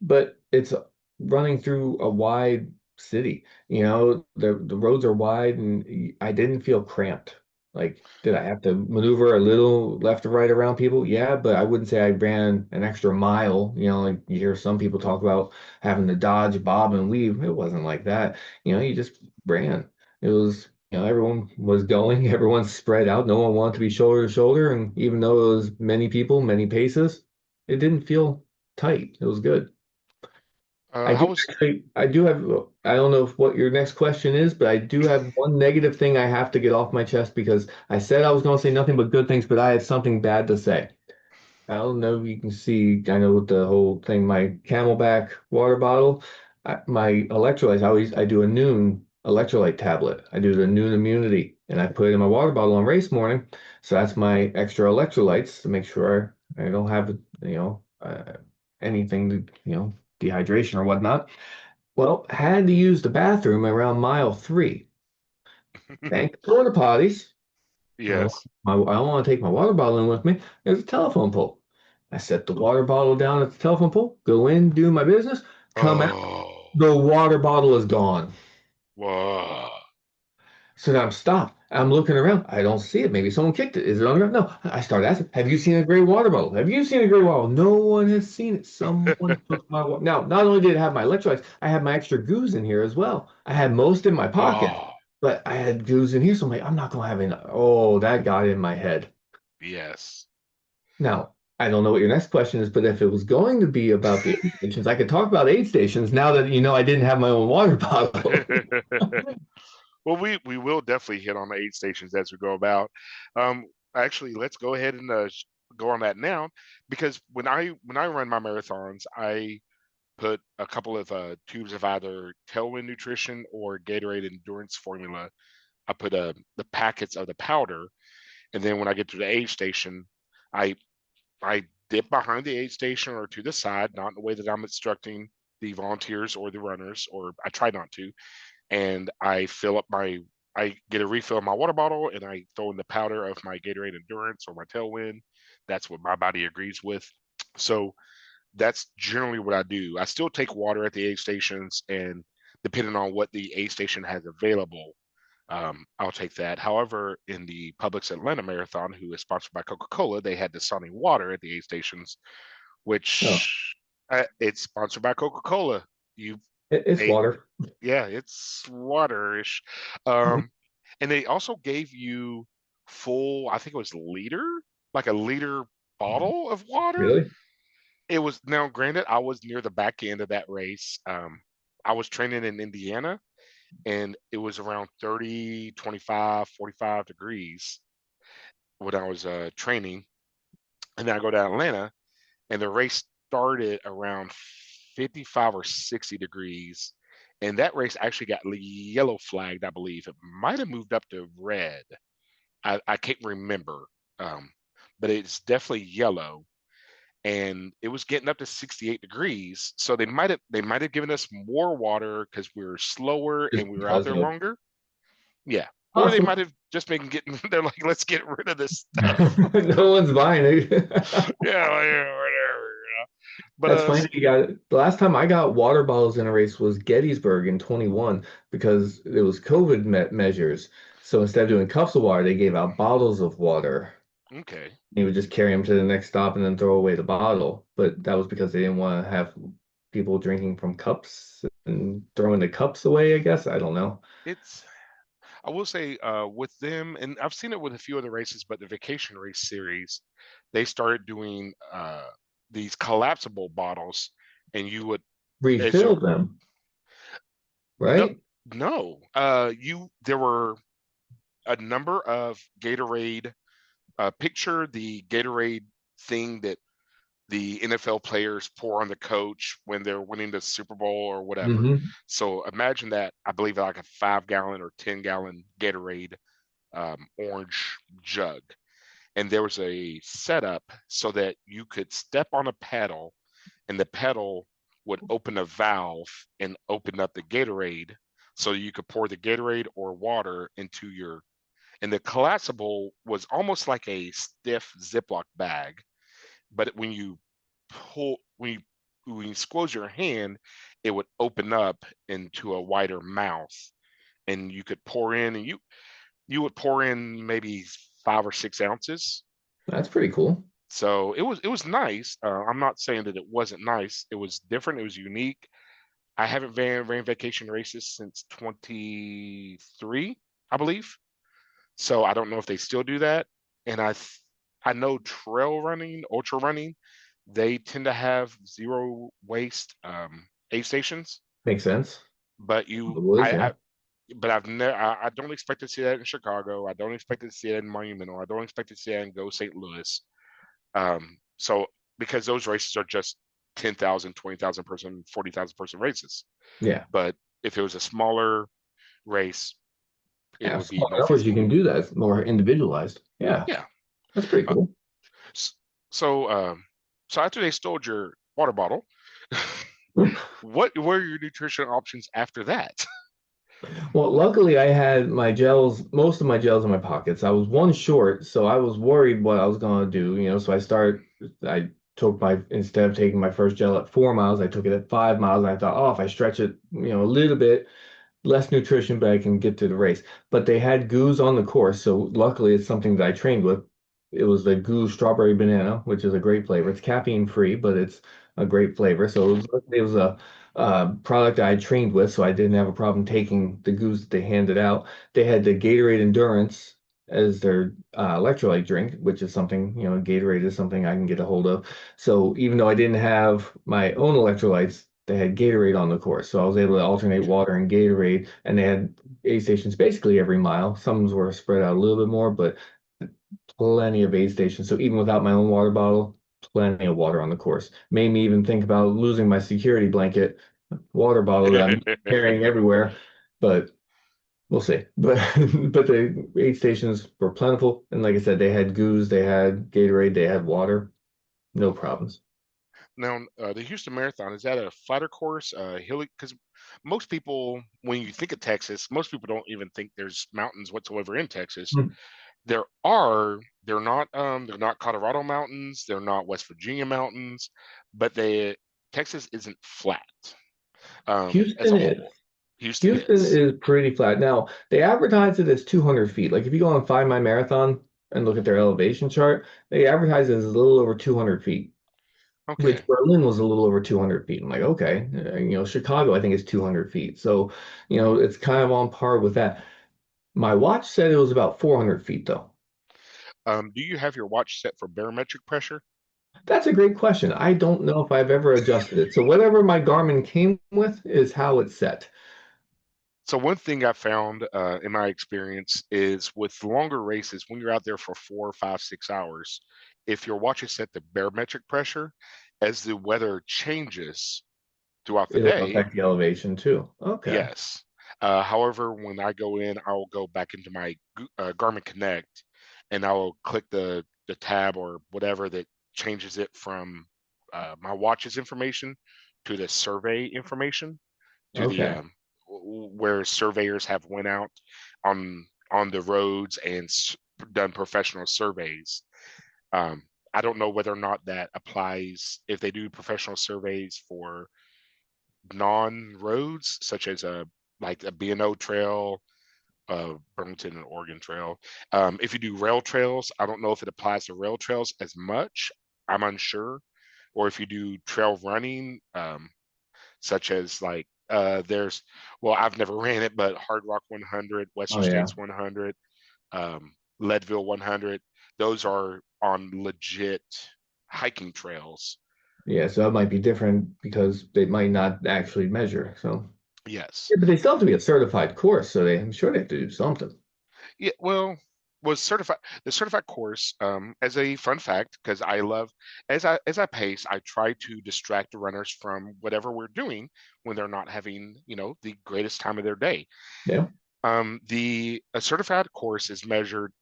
but it's running through a wide city. The roads are wide and I didn't feel cramped. Like, did I have to maneuver a little left or right around people? Yeah, but I wouldn't say I ran an extra mile. Like you hear some people talk about having to dodge, bob, and weave. It wasn't like that. You just ran. It was, everyone was going, everyone's spread out. No one wanted to be shoulder to shoulder. And even though it was many people, many paces, it didn't feel tight. It was good. I How do was actually, I do have, I don't know if what your next question is, but I do have one negative thing I have to get off my chest because I said I was going to say nothing but good things, but I had something bad to say. I don't know if you can see, I know with the whole thing, my Camelback water bottle, my electrolytes, I do a noon electrolyte tablet. I do the noon immunity and I put it in my water bottle on race morning. So that's my extra electrolytes to make sure I don't have, anything to, dehydration or whatnot. Well, had to use the bathroom around mile 3. Thank the porta potties. yes. I don't want to take my water bottle in with me. There's a telephone pole. I set the water bottle down at the telephone pole, go in, do my business, come out. Oh, The water bottle is gone. whoa. So now I'm stopped. I'm looking around. I don't see it. Maybe someone kicked it. Is it on the ground? No. I start asking, have you seen a gray water bottle? Have you seen a gray water bottle? No one has seen it. Someone took my water. Now, not only did it have my electrolytes, I had my extra goos in here as well. I had most in my pocket, Oh, but I had goos in here. So I'm like, I'm not going to have any. Oh, that got in my head. yes. Now, I don't know what your next question is, but if it was going to be about the aid stations, I could talk about aid stations now that I didn't have my own water bottle. Well, we will definitely hit on the aid stations as we go about. Um, Actually, let's go ahead and go on that now, because when I run my marathons, I put a couple of tubes of either Tailwind Nutrition or Gatorade Endurance Formula. I put the packets of the powder, and then when I get to the aid station, I I dip behind the aid station or to the side, not in the way that I'm instructing the volunteers or the runners, or I try not to, and I get a refill of my water bottle and I throw in the powder of my Gatorade Endurance or my Tailwind. That's what my body agrees with. So that's generally what I do. I still take water at the aid stations, and depending on what the aid station has available, I'll take that. However, in the Publix Atlanta Marathon, who is sponsored by Coca-Cola, they had the Sunny Water at the aid stations, Oh, which it's sponsored by Coca-Cola. You, it's they, water. yeah, it's waterish. Mhm. Um, and they also gave you full, I think it was liter, like a liter bottle of water. Really? It was now granted, I was near the back end of that race. I was training in Indiana and it was around 30, 25, 45 degrees when I was training. And then I go to Atlanta and the race started around 55 or 60 degrees. And that race actually got yellow flagged, I believe. It might have moved up to red. I can't remember. Um, but it's definitely yellow. And it was getting up to 68 degrees. So they might have given us more water because we were slower Just and we were out because there of longer. Yeah. Or they possible. might have just been getting, they're like, let's get rid of this stuff. No one's buying it. Yeah, like, yeah, whatever. But That's funny that you got it. The last time I got water bottles in a race was Gettysburg in 21 because it was COVID measures. So instead of doing cups of water, they gave out bottles of water. okay. You would just carry them to the next stop and then throw away the bottle. But that was because they didn't want to have people drinking from cups and throwing the cups away, I guess. I don't know. It's I will say with them, and I've seen it with a few other races, but the vacation race series, they started doing these collapsible bottles, and you would as Refill you them, no right? no you there were a number of Gatorade. Picture the Gatorade thing that the NFL players pour on the coach when they're winning the Super Bowl or whatever. Hmm. So imagine that, I believe like a 5 gallon or 10 gallon Gatorade orange jug. And there was a setup so that you could step on a pedal and the pedal would open a valve and open up the Gatorade so you could pour the Gatorade or water into your. And the collapsible was almost like a stiff Ziploc bag, but when you squeeze your hand, it would open up into a wider mouth, and you could pour in, and you would pour in maybe 5 or 6 ounces. That's pretty cool. So it was nice. I'm not saying that it wasn't nice. It was different. It was unique. I haven't ran vacation races since 23, I believe. So I don't know if they still do that. And I know trail running, ultra running, they tend to have zero waste aid stations. Makes sense. But The woods, yeah. I don't expect to see that in Chicago. I don't expect to see that in Monumental. I don't expect to see that in Go St. Louis. So because those races are just 10,000, 20,000 person, 40,000 person races. Yeah. But if it was a smaller race, it Yeah, would be small more numbers you feasible. can do that. It's more individualized. Yeah, Yeah. that's pretty Uh, cool. s- so, so after they stole your water bottle, what were your nutrition options after that? Well, luckily I had my gels, most of my gels in my pockets. I was one short, so I was worried what I was gonna do, so I took instead of taking my first gel at 4 miles, I took it at 5 miles. And I thought, oh, if I stretch it, a little bit, less nutrition, but I can get to the race. But they had goos on the course, so luckily it's something that I trained with. It was the goo strawberry banana, which is a great flavor. It's caffeine free, but it's a great flavor. So it was a product that I trained with, so I didn't have a problem taking the goos that they handed out. They had the Gatorade Endurance as their electrolyte drink, which is something, Gatorade is something I can get a hold of. So even though I didn't have my own electrolytes, they had Gatorade on the course. So I was able to alternate water and Gatorade, and they had aid stations basically every mile. Some were spread out a little bit more, but plenty of aid stations. So even without my own water bottle, plenty of water on the course. Made me even think about losing my security blanket, water bottle that I'm carrying everywhere. But we'll see. But but the aid stations were plentiful, and like I said, they had goos, they had Gatorade, they had water, no problems. Now, the Houston Marathon, is that a flatter course, hilly? Because most people, when you think of Texas, most people don't even think there's mountains whatsoever in Texas. Hmm. There are. They're not Colorado mountains. They're not West Virginia mountains, but Texas isn't flat as Houston a is. whole. Houston Houston is. is pretty flat. Now, they advertise it as 200 feet. Like if you go on Find My Marathon and look at their elevation chart, they advertise it as a little over 200 feet, which Okay. Berlin was a little over 200 feet. I'm like, okay, Chicago, I think is 200 feet. So, it's kind of on par with that. My watch said it was about 400 feet, though. Do you have your watch set for barometric pressure? That's a great question. I don't know if I've ever adjusted it. So whatever my Garmin came with is how it's set. So one thing I found in my experience is with longer races, when you're out there for 4, 5, 6 hours, if your watch is set to barometric pressure, as the weather changes throughout the It'll day, affect the elevation too. Okay. yes. However, when I go in, I'll go back into my Garmin Connect, and I'll click the tab or whatever that changes it from my watch's information to the survey information to the Okay. where surveyors have went out on the roads and done professional surveys. Um, I don't know whether or not that applies if they do professional surveys for non-roads, such as a like a B&O trail, Burlington and Oregon Trail. If you do rail trails, I don't know if it applies to rail trails as much. I'm unsure. Or if you do trail running, such as like there's well, I've never ran it, but Hard Rock 100, Oh Western yeah. States 100, Leadville 100. Those are on legit hiking trails. Yeah, so that might be different because they might not actually measure. So Yes. yeah, but they still have to be a certified course, so I'm sure they have to do something. Yeah. Well, was certified the certified course as a fun fact because I love as I pace I try to distract the runners from whatever we're doing when they're not having the greatest time of their day. Yeah. The a certified course is measured.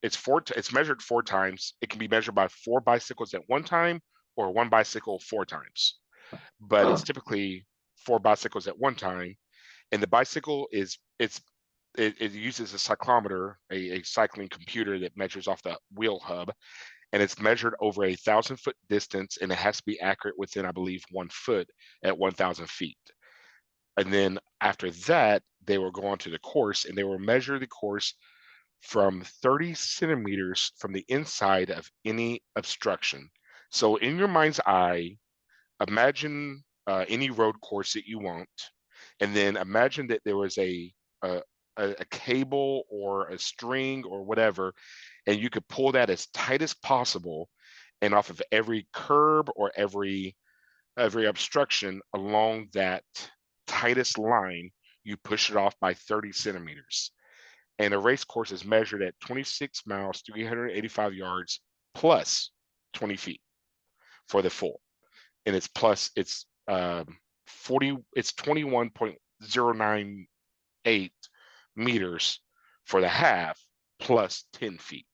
It's measured 4 times. It can be measured by 4 bicycles at one time or one bicycle 4 times, but it's Huh. typically 4 bicycles at one time. And the bicycle it uses a cyclometer, a cycling computer that measures off the wheel hub, and it's measured over 1,000 foot distance, and it has to be accurate within, I believe, 1 foot at 1,000 feet. And then after that, they will go on to the course, and they will measure the course from 30 centimeters from the inside of any obstruction. So, in your mind's eye, imagine any road course that you want, and then imagine that there was a a cable or a string or whatever, and you could pull that as tight as possible, and off of every curb or every obstruction along that tightest line, you push it off by 30 centimeters. And a race course is measured at 26 miles, 385 yards, plus 20 feet for the full. And it's 21.098 meters for the half plus 10 feet.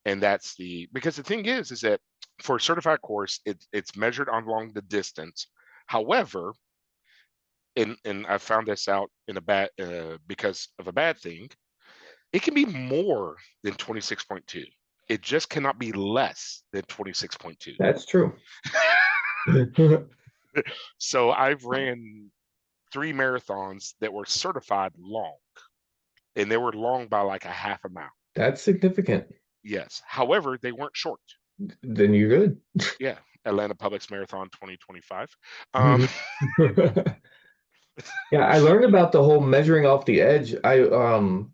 And that's because the thing is that for a certified course, it's measured along the distance. However, and I found this out in a bad because of a bad thing, it can be more than 26.2. It just cannot be less than 26.2. That's true. So I've ran 3 marathons that were certified long, and they were long by like a half a mile. That's significant. Yes. However, they weren't short. Then you're good. Yeah. Atlanta Publix Marathon 2025. Um, Yeah, I learned about the whole measuring off the edge. I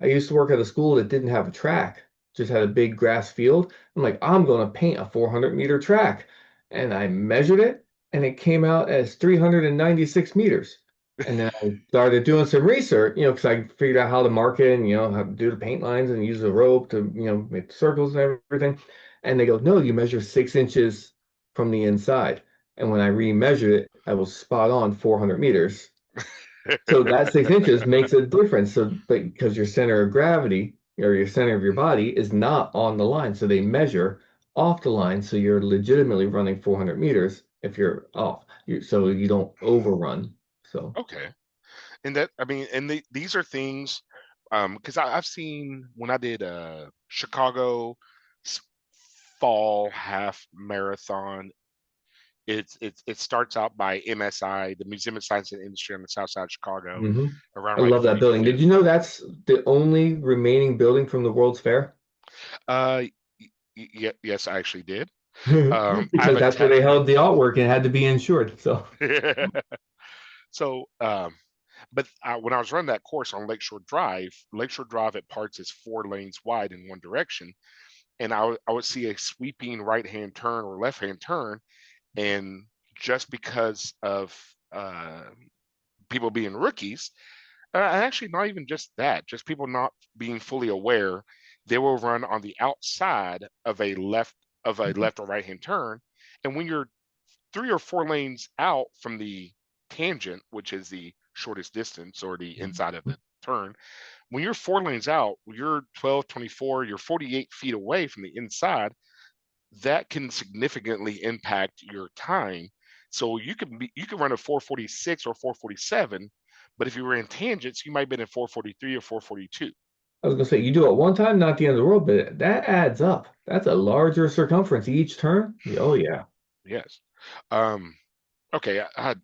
used to work at a school that didn't have a track, just had a big grass field. I'm like, I'm gonna paint a 400-meter track. And I measured it and it came out as 396 meters. And then I started doing some research, because I figured out how to mark it and how to do the paint lines and use a rope to, make circles and everything. And they go, no, you measure 6 inches from the inside. And when I remeasured it, I was spot on 400 meters. So that 6 inches makes a difference. So, but because your center of gravity or your center of your body is not on the line, so they measure off the line. So you're legitimately running 400 meters if you're off, so you don't overrun. So okay. And that, I mean, and these are things, because I've seen when I did Chicago fall half marathon It starts out by MSI, the Museum of Science and Industry on the south side of Chicago, Hmm. around I like love that building. Did 45th. you know that's the only remaining building from the World's Fair? Uh, yes, I actually did. I've Because that's where attended. they held the artwork and it had to be insured. So, So, but when I was running that course on Lakeshore Drive at parts is 4 lanes wide in one direction, and I would see a sweeping right hand turn or left hand turn, and just because of people being rookies, actually not even just that, just people not being fully aware, they will run on the outside of a left or right hand turn, and when you're 3 or 4 lanes out from the tangent, which is the shortest distance or the inside of the turn, when you're 4 lanes out, you're 12, 24, you're 48 feet away from the inside, that can significantly impact your time. So you can run a 446 or 447, but if you were in tangents, you might have been in 443 or 442. I was gonna say you do it one time, not the end of the world, but that adds up. That's a larger circumference each turn. Oh yeah. Yes. Um, okay, I had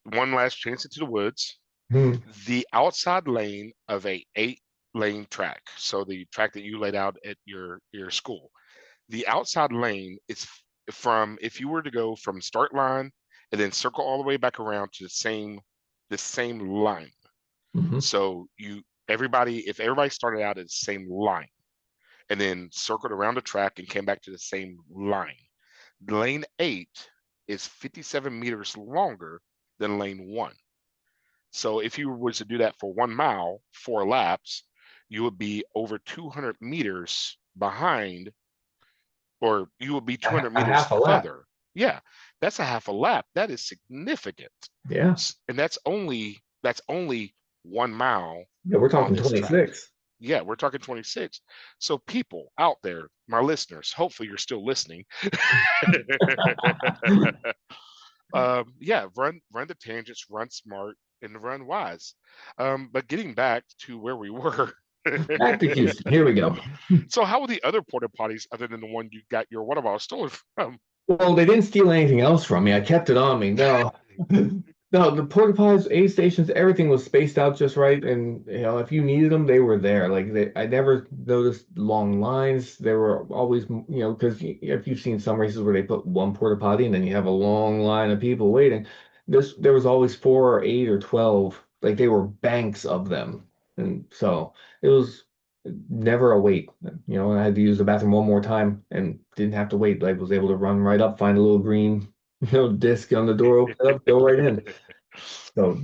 one last chance into the woods. Hmm. The outside lane of a 8 lane track, so the track that you laid out at your school, the outside lane is from, if you were to go from start line and then circle all the way back around to the same line. Hmm. So you everybody if everybody started out at the same line and then circled around the track and came back to the same line, lane 8 is 57 meters longer than lane 1. So if you was to do that for 1 mile, 4 laps, you would be over 200 meters behind, or you would be 200 A meters half a lap. further. Yeah, that's a half a lap. That is significant. Yeah. And that's only 1 mile Yeah, we're on talking this track. 26. Yeah, we're talking 26. So people out there, my listeners, hopefully you're still listening. Yeah, run the tangents, run smart, and run wise. But getting back to where we were. Back to Houston. Here we go. So how were the other porta potties other than the one you got your water bottle stolen from? Well, they didn't steal anything else from me. I kept it on me. No. No, the porta potties, aid stations, everything was spaced out just right. And if you needed them, they were there. I never noticed long lines. There were always, because if you've seen some races where they put one porta potty and then you have a long line of people waiting, there was always 4 or 8 or 12. Like they were banks of them, and so it was never a wait. And I had to use the bathroom one more time and didn't have to wait. I was able to run right up, find a little green, disc on the door, open it up, go right in. So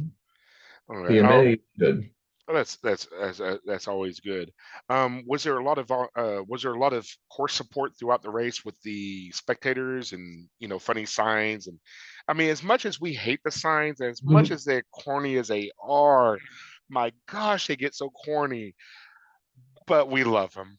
All right. the Oh, amenities good. well, that's always good. Was there a lot of course support throughout the race with the spectators and funny signs, and I mean, as much as we hate the signs, as much as they're corny as they are, my gosh, they get so corny, but we love them.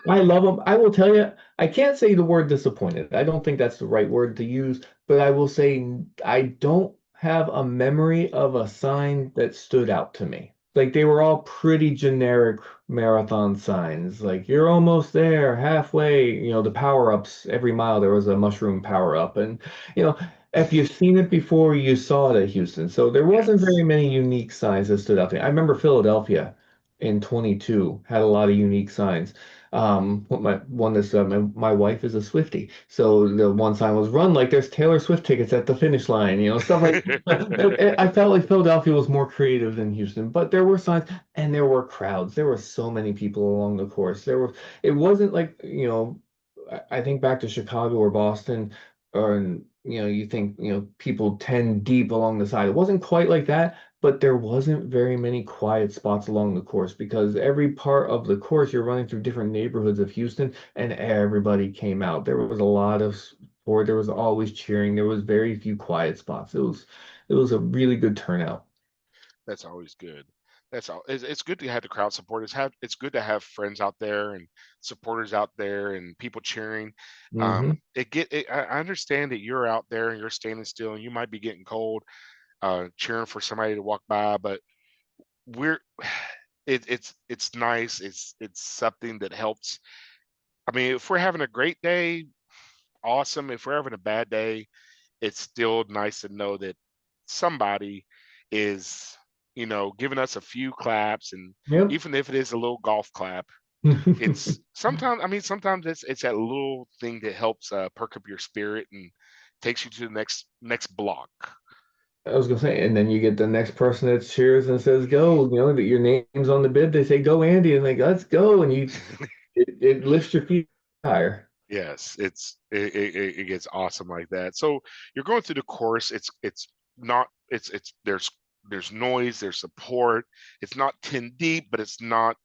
I love them. I will tell you, I can't say the word disappointed. I don't think that's the right word to use, but I will say I don't have a memory of a sign that stood out to me. Like they were all pretty generic marathon signs. Like you're almost there, halfway. The power-ups every mile there was a mushroom power-up, and you know if you've seen it before, you saw it at Houston. So there wasn't Yes. very many unique signs that stood out to me. I remember Philadelphia in 22 had a lot of unique signs. What my one is my wife is a Swiftie, so the one sign was run like there's Taylor Swift tickets at the finish line, stuff like that. I felt like Philadelphia was more creative than Houston, but there were signs and there were crowds. There were so many people along the course. It wasn't like, I think back to Chicago or Boston, or you think, people 10 deep along the side. It wasn't quite like that, but there wasn't very many quiet spots along the course because every part of the course you're running through different neighborhoods of Houston and everybody came out. There was a lot of support. There was always cheering. There was very few quiet spots. It was a really good turnout. That's always good. That's all. It's good to have the crowd support. It's good to have friends out there and supporters out there and people cheering. Hmm. I understand that you're out there and you're standing still and you might be getting cold, cheering for somebody to walk by, but we're it's nice. It's something that helps. I mean, if we're having a great day, awesome. If we're having a bad day, it's still nice to know that somebody is, giving us a few claps, and Yep. even if it is a little golf clap, it's sometimes, I mean, sometimes it's that little thing that helps perk up your spirit and takes you to the next block. I was gonna say, and then you get the next person that cheers and says go, that your name's on the bid. They say go Andy, and like let's go, and it lifts your feet higher. Yes, it gets awesome like that. So you're going through the course. It's not it's there's noise, there's support. It's not 10 deep, but it's not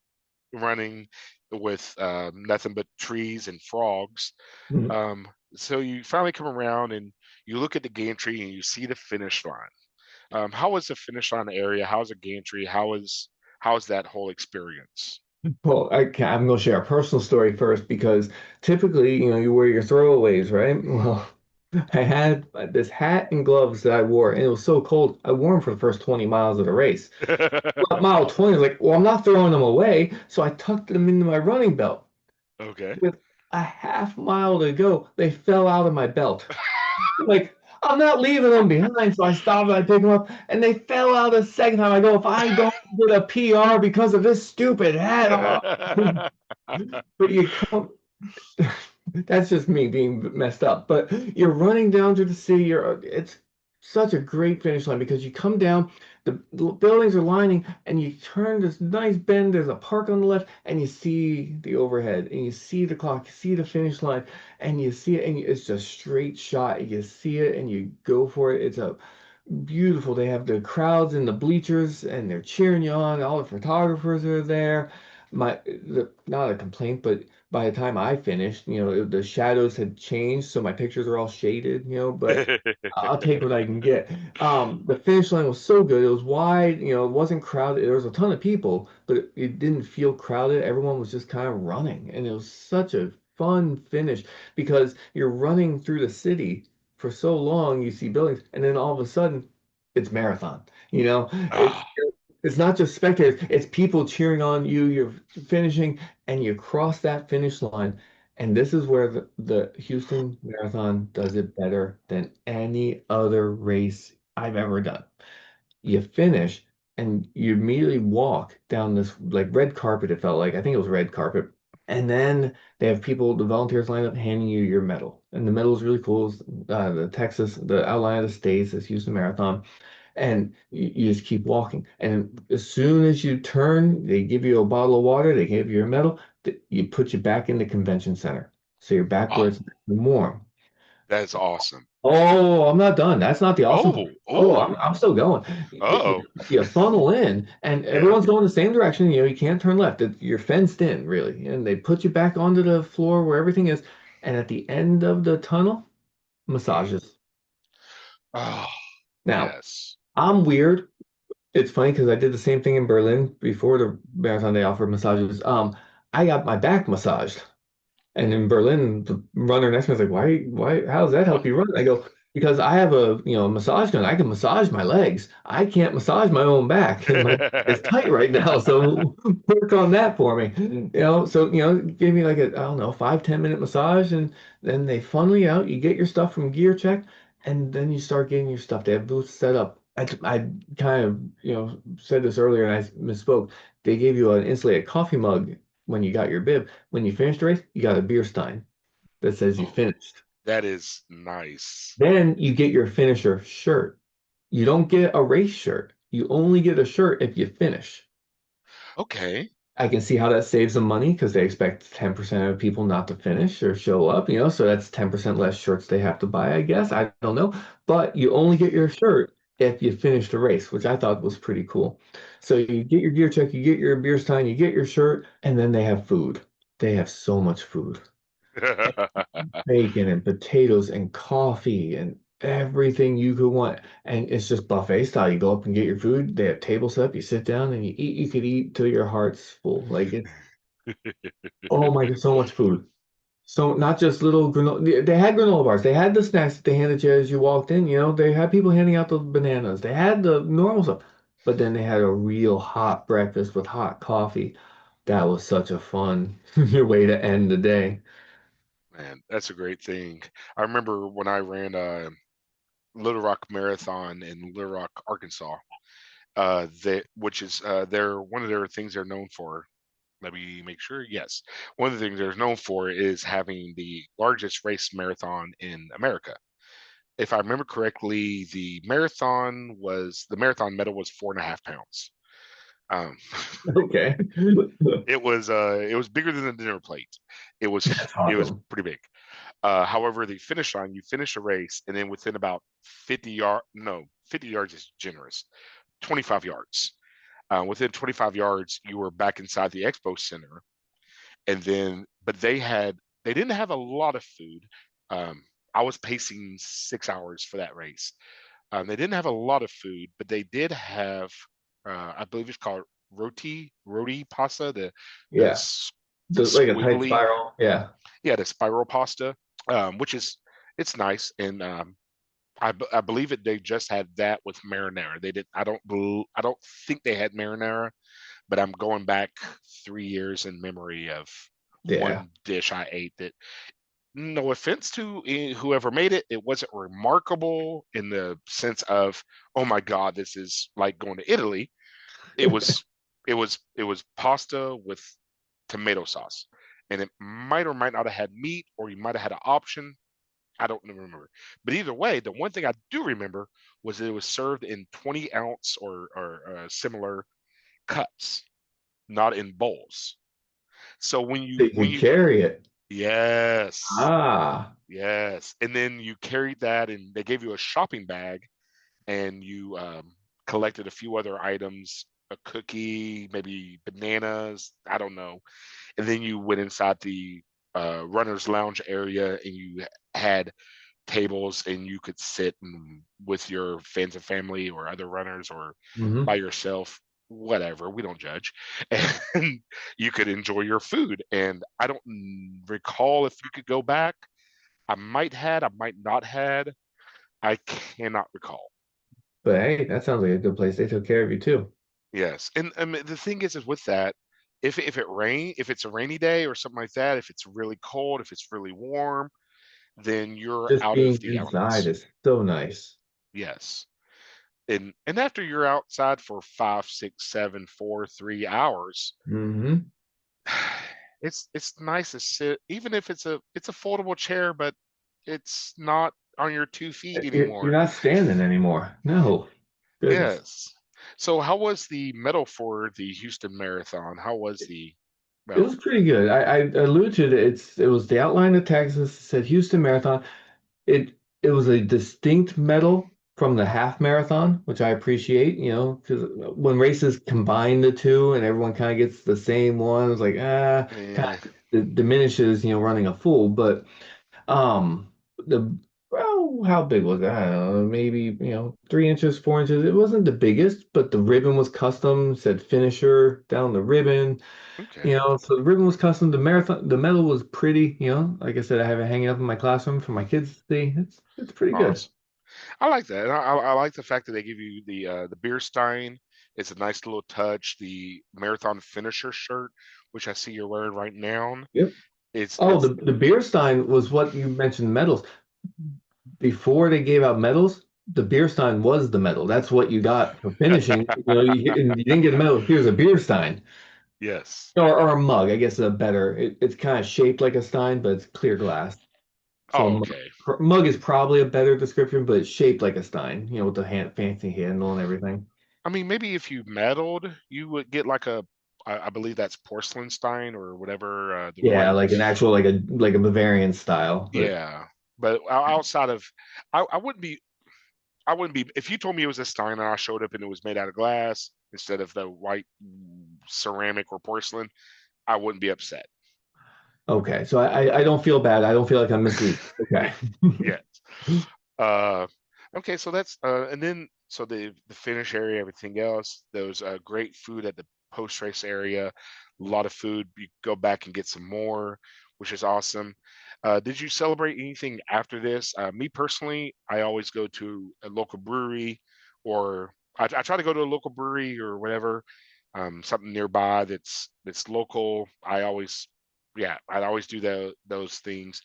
running with nothing but trees and frogs. Mhm. So you finally come around and you look at the gantry and you see the finish line. How is the finish line area? How's the gantry? How's that whole experience? Well, I'm gonna share a personal story first because typically, you wear your throwaways, right? Well, I had this hat and gloves that I wore, and it was so cold. I wore them for the first 20 miles of the race. About mile 20, I was like, well, I'm not throwing them away, so I tucked them into my running belt. Okay. With a half mile to go, they fell out of my belt. Like, I'm not leaving them behind. So I stopped and I picked them up, and they fell out a second time. I go, if I don't get a PR because of this stupid hat, but you come, that's just me being messed up. But you're running down to the sea. It's such a great finish line because you come down, the buildings are lining, and you turn this nice bend. There's a park on the left, and you see the overhead, and you see the clock, you see the finish line, and you see it, and it's a straight shot. You see it, and you go for it. It's a beautiful. They have the crowds in the bleachers, and they're cheering you on. All the photographers are there. Not a complaint, but by the time I finished, the shadows had changed, so my pictures are all shaded, but I'll take what I can get. The finish line was so good. It was wide, it wasn't crowded. There was a ton of people, but it didn't feel crowded. Everyone was just kind of running, and it was such a fun finish because you're running through the city for so long, you see buildings, and then all of a sudden, it's marathon. It's Ah, it's not just spectators, it's people cheering on you. You're finishing and you cross that finish line. And this is where the Houston Marathon does it better than any other race I've ever done. You finish and you immediately walk down this like red carpet, it felt like. I think it was red carpet. And then they have people, the volunteers line up handing you your medal. And the medal is really cool. It's, the outline of the states, this Houston Marathon, and you just keep walking. And as soon as you turn, they give you a bottle of water, they give you your medal, you put you back in the convention center. So you're back where ah, it's nice and warm. that is awesome. Oh, I'm not done. That's not the awesome part. Oh, Oh, oh, I'm still going. uh-oh. You funnel in, and Yeah. everyone's going the same direction. You can't turn left. You're fenced in, really. And they put you back onto the floor where everything is. And at the end of the tunnel, Mhm. massages. Oh, Now, yes. I'm weird. It's funny because I did the same thing in Berlin before the marathon. They offered massages. I got my back massaged, and in Berlin, the runner next to me was like, "Why? How does that help What? you run?" I go, "Because I have a massage gun. I can massage my legs. I can't massage my own back because my back is tight right now. So work on that for me." So give me like a I don't know 5-10 minute massage, and then they funnel you out. You get your stuff from gear check, and then you start getting your stuff. They have booths set up. I kind of said this earlier and I misspoke. They gave you an insulated coffee mug when you got your bib. When you finished the race, you got a beer stein that says you Oh, finished. that is nice. Then you get your finisher shirt. You don't get a race shirt. You only get a shirt if you finish. Okay. I can see how that saves them money because they expect 10% of people not to finish or show up, so that's 10% less shirts they have to buy, I guess. I don't know. But you only get your shirt if you finish the race, which I thought was pretty cool. So you get your gear check, you get your beer stein, you get your shirt, and then they have food. They have so much food. Bacon and potatoes and coffee and everything you could want. And it's just buffet style. You go up and get your food. They have table set up. You sit down and you eat. You could eat till your heart's full. Like it's oh my god, so much food. So not just little granola. They had granola bars. They had the snacks that they handed you as you walked in. They had people handing out the bananas. They had the normal stuff. But then they had a real hot breakfast with hot coffee. That was such a fun way to end the day. Man, that's a great thing. I remember when I ran Little Rock Marathon in Little Rock, Arkansas. Which is they're one of their things they're known for. Let me make sure. Yes, one of the things they're known for is having the largest race marathon in America. If I remember correctly, the marathon medal was 4.5 pounds. Um, Okay. it was bigger than the dinner plate. That's It was awesome. pretty big. However, the finish line, you finish a race, and then within about 50 yards is generous, 25 yards. Within 25 yards, you were back inside the expo center, and then but they didn't have a lot of food. Um, I was pacing 6 hours for that race. They didn't have a lot of food, but they did have, I believe it's called roti pasta, the Yeah. the Like a tight squiggly, spiral. Yeah. yeah, the spiral pasta, which is it's nice, and I believe it. They just had that with marinara. They did. I don't think they had marinara, but I'm going back 3 years in memory of Yeah. one dish I ate that. No offense to whoever made it, it wasn't remarkable in the sense of, oh my God, this is like going to Italy. It was, it was pasta with tomato sauce, and it might or might not have had meat, or you might have had an option. I don't remember. But either way, the one thing I do remember was that it was served in 20-ounce or similar cups, not in bowls. So So you when can you carry it. yes, Ah. yes, and then you carried that, and they gave you a shopping bag, and you collected a few other items, a cookie, maybe bananas, I don't know, and then you went inside the runners lounge area, and you had tables, and you could sit with your friends and family or other runners or by Hmm. yourself, whatever, we don't judge, and you could enjoy your food. And I don't recall if you could go back. I might not had. I cannot recall. But hey, that sounds like a good place. They took care of you too. Yes, and the thing is with that, if it's a rainy day or something like that, if it's really cold, if it's really warm, then you're Just out of being the inside elements. is so nice. Yes, and after you're outside for 5, 6, 7, 4, 3 hours, Hmm. it's nice to sit, even if it's a foldable chair, but it's not on your 2 feet You're anymore. not standing anymore. No. Goodness. Yes. So how was the medal for the Houston Marathon? How was the It was medal? pretty good. I alluded to it. It was the outline of Texas. It said Houston Marathon. It was a distinct medal from the half marathon, which I appreciate, because when races combine the two and everyone kind of gets the same one, it's like kind Eh, of diminishes, running a full. But the well, how big was that? I don't know, maybe 3 inches, 4 inches. It wasn't the biggest, but the ribbon was custom, said finisher down the ribbon. okay. So the ribbon was custom. The marathon, the medal was pretty. Like I said, I have it hanging up in my classroom for my kids to see. It's pretty good. Awesome. I like that. And I like the fact that they give you the beer stein. It's a nice little touch. The marathon finisher shirt, which I see you're wearing right now. Yep. Oh, It's the beer stein was what you mentioned medals. Before they gave out medals, the beer stein was the medal. That's what you got for finishing. You didn't get a medal. Here's a beer stein. yes. Or a mug, I guess it's kind of shaped like a stein, but it's clear glass. So a Oh, mug, okay. mug is probably a better description, but it's shaped like a stein, with the fancy handle and everything. I mean, maybe if you meddled, you would get like I believe that's porcelain stein or whatever, the Yeah, one. like an actual like a Bavarian style. But Yeah. But outside of, I wouldn't be, I wouldn't be, if you told me it was a stein and I showed up and it was made out of glass instead of the white ceramic or porcelain, I wouldn't be upset. okay, so I don't feel bad. I don't feel like I'm misleading. Okay. Yeah. Uh, okay, so that's and then so the finish area, everything else, those great food at the post race area, a lot of food. You go back and get some more, which is awesome. Did you celebrate anything after this? Me personally, I always go to a local brewery, or I try to go to a local brewery or whatever, something nearby that's local. Yeah, I always do those things.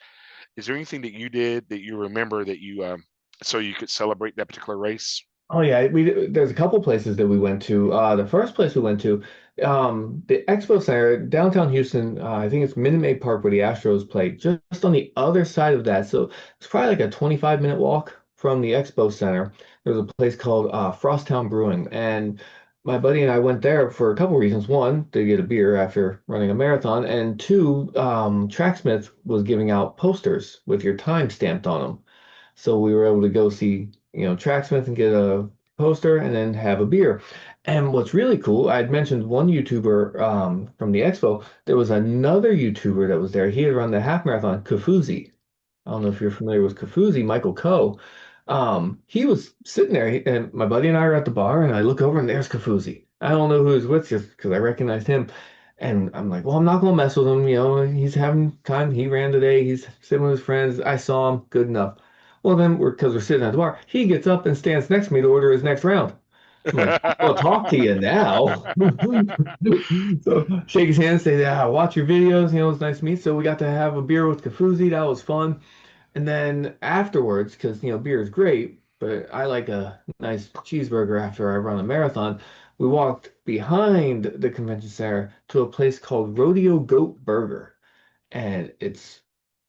Is there anything that you did that you remember that you so you could celebrate that particular race. Oh yeah, there's a couple places that we went to. The first place we went to, the Expo Center, downtown Houston. I think it's Minute Maid Park where the Astros play. Just on the other side of that, so it's probably like a 25-minute walk from the Expo Center. There's a place called Frosttown Brewing, and my buddy and I went there for a couple reasons. One, to get a beer after running a marathon, and two, Tracksmith was giving out posters with your time stamped on them. So we were able to go see, Tracksmith and get a poster and then have a beer. And what's really cool, I'd mentioned one YouTuber from the expo. There was another YouTuber that was there. He had run the half marathon, Kafuzi. I don't know if you're familiar with Kafuzi, Michael Coe. He was sitting there, and my buddy and I are at the bar, and I look over, and there's Kafuzi. I don't know who he's with just because I recognized him. And I'm like, well, I'm not gonna mess with him. He's having time. He ran today. He's sitting with his friends. I saw him. Good enough. Well, then because we're sitting at the bar, he gets up and stands next to me to order his next round. I'm like, I'll talk to you now. So shake his hand, say, yeah, watch your videos. It's nice to meet. So we got to have a beer with Kafuzi. That was fun. And then afterwards, because beer is great, but I like a nice cheeseburger after I run a marathon. We walked behind the convention center to a place called Rodeo Goat Burger, and it's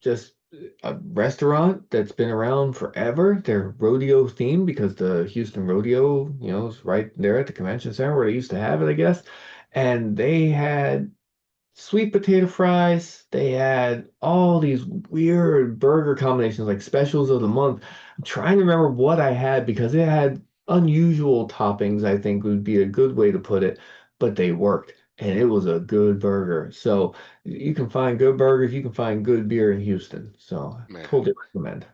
just a restaurant that's been around forever. They're rodeo themed because the Houston Rodeo, is right there at the convention center where they used to have it, I guess. And they had sweet potato fries. They had all these weird burger combinations, like specials of the month. I'm trying to remember what I had because it had unusual toppings, I think would be a good way to put it, but they worked. And it was a good burger. So you can find good burgers, you can find good beer in Houston. So Man, totally recommend.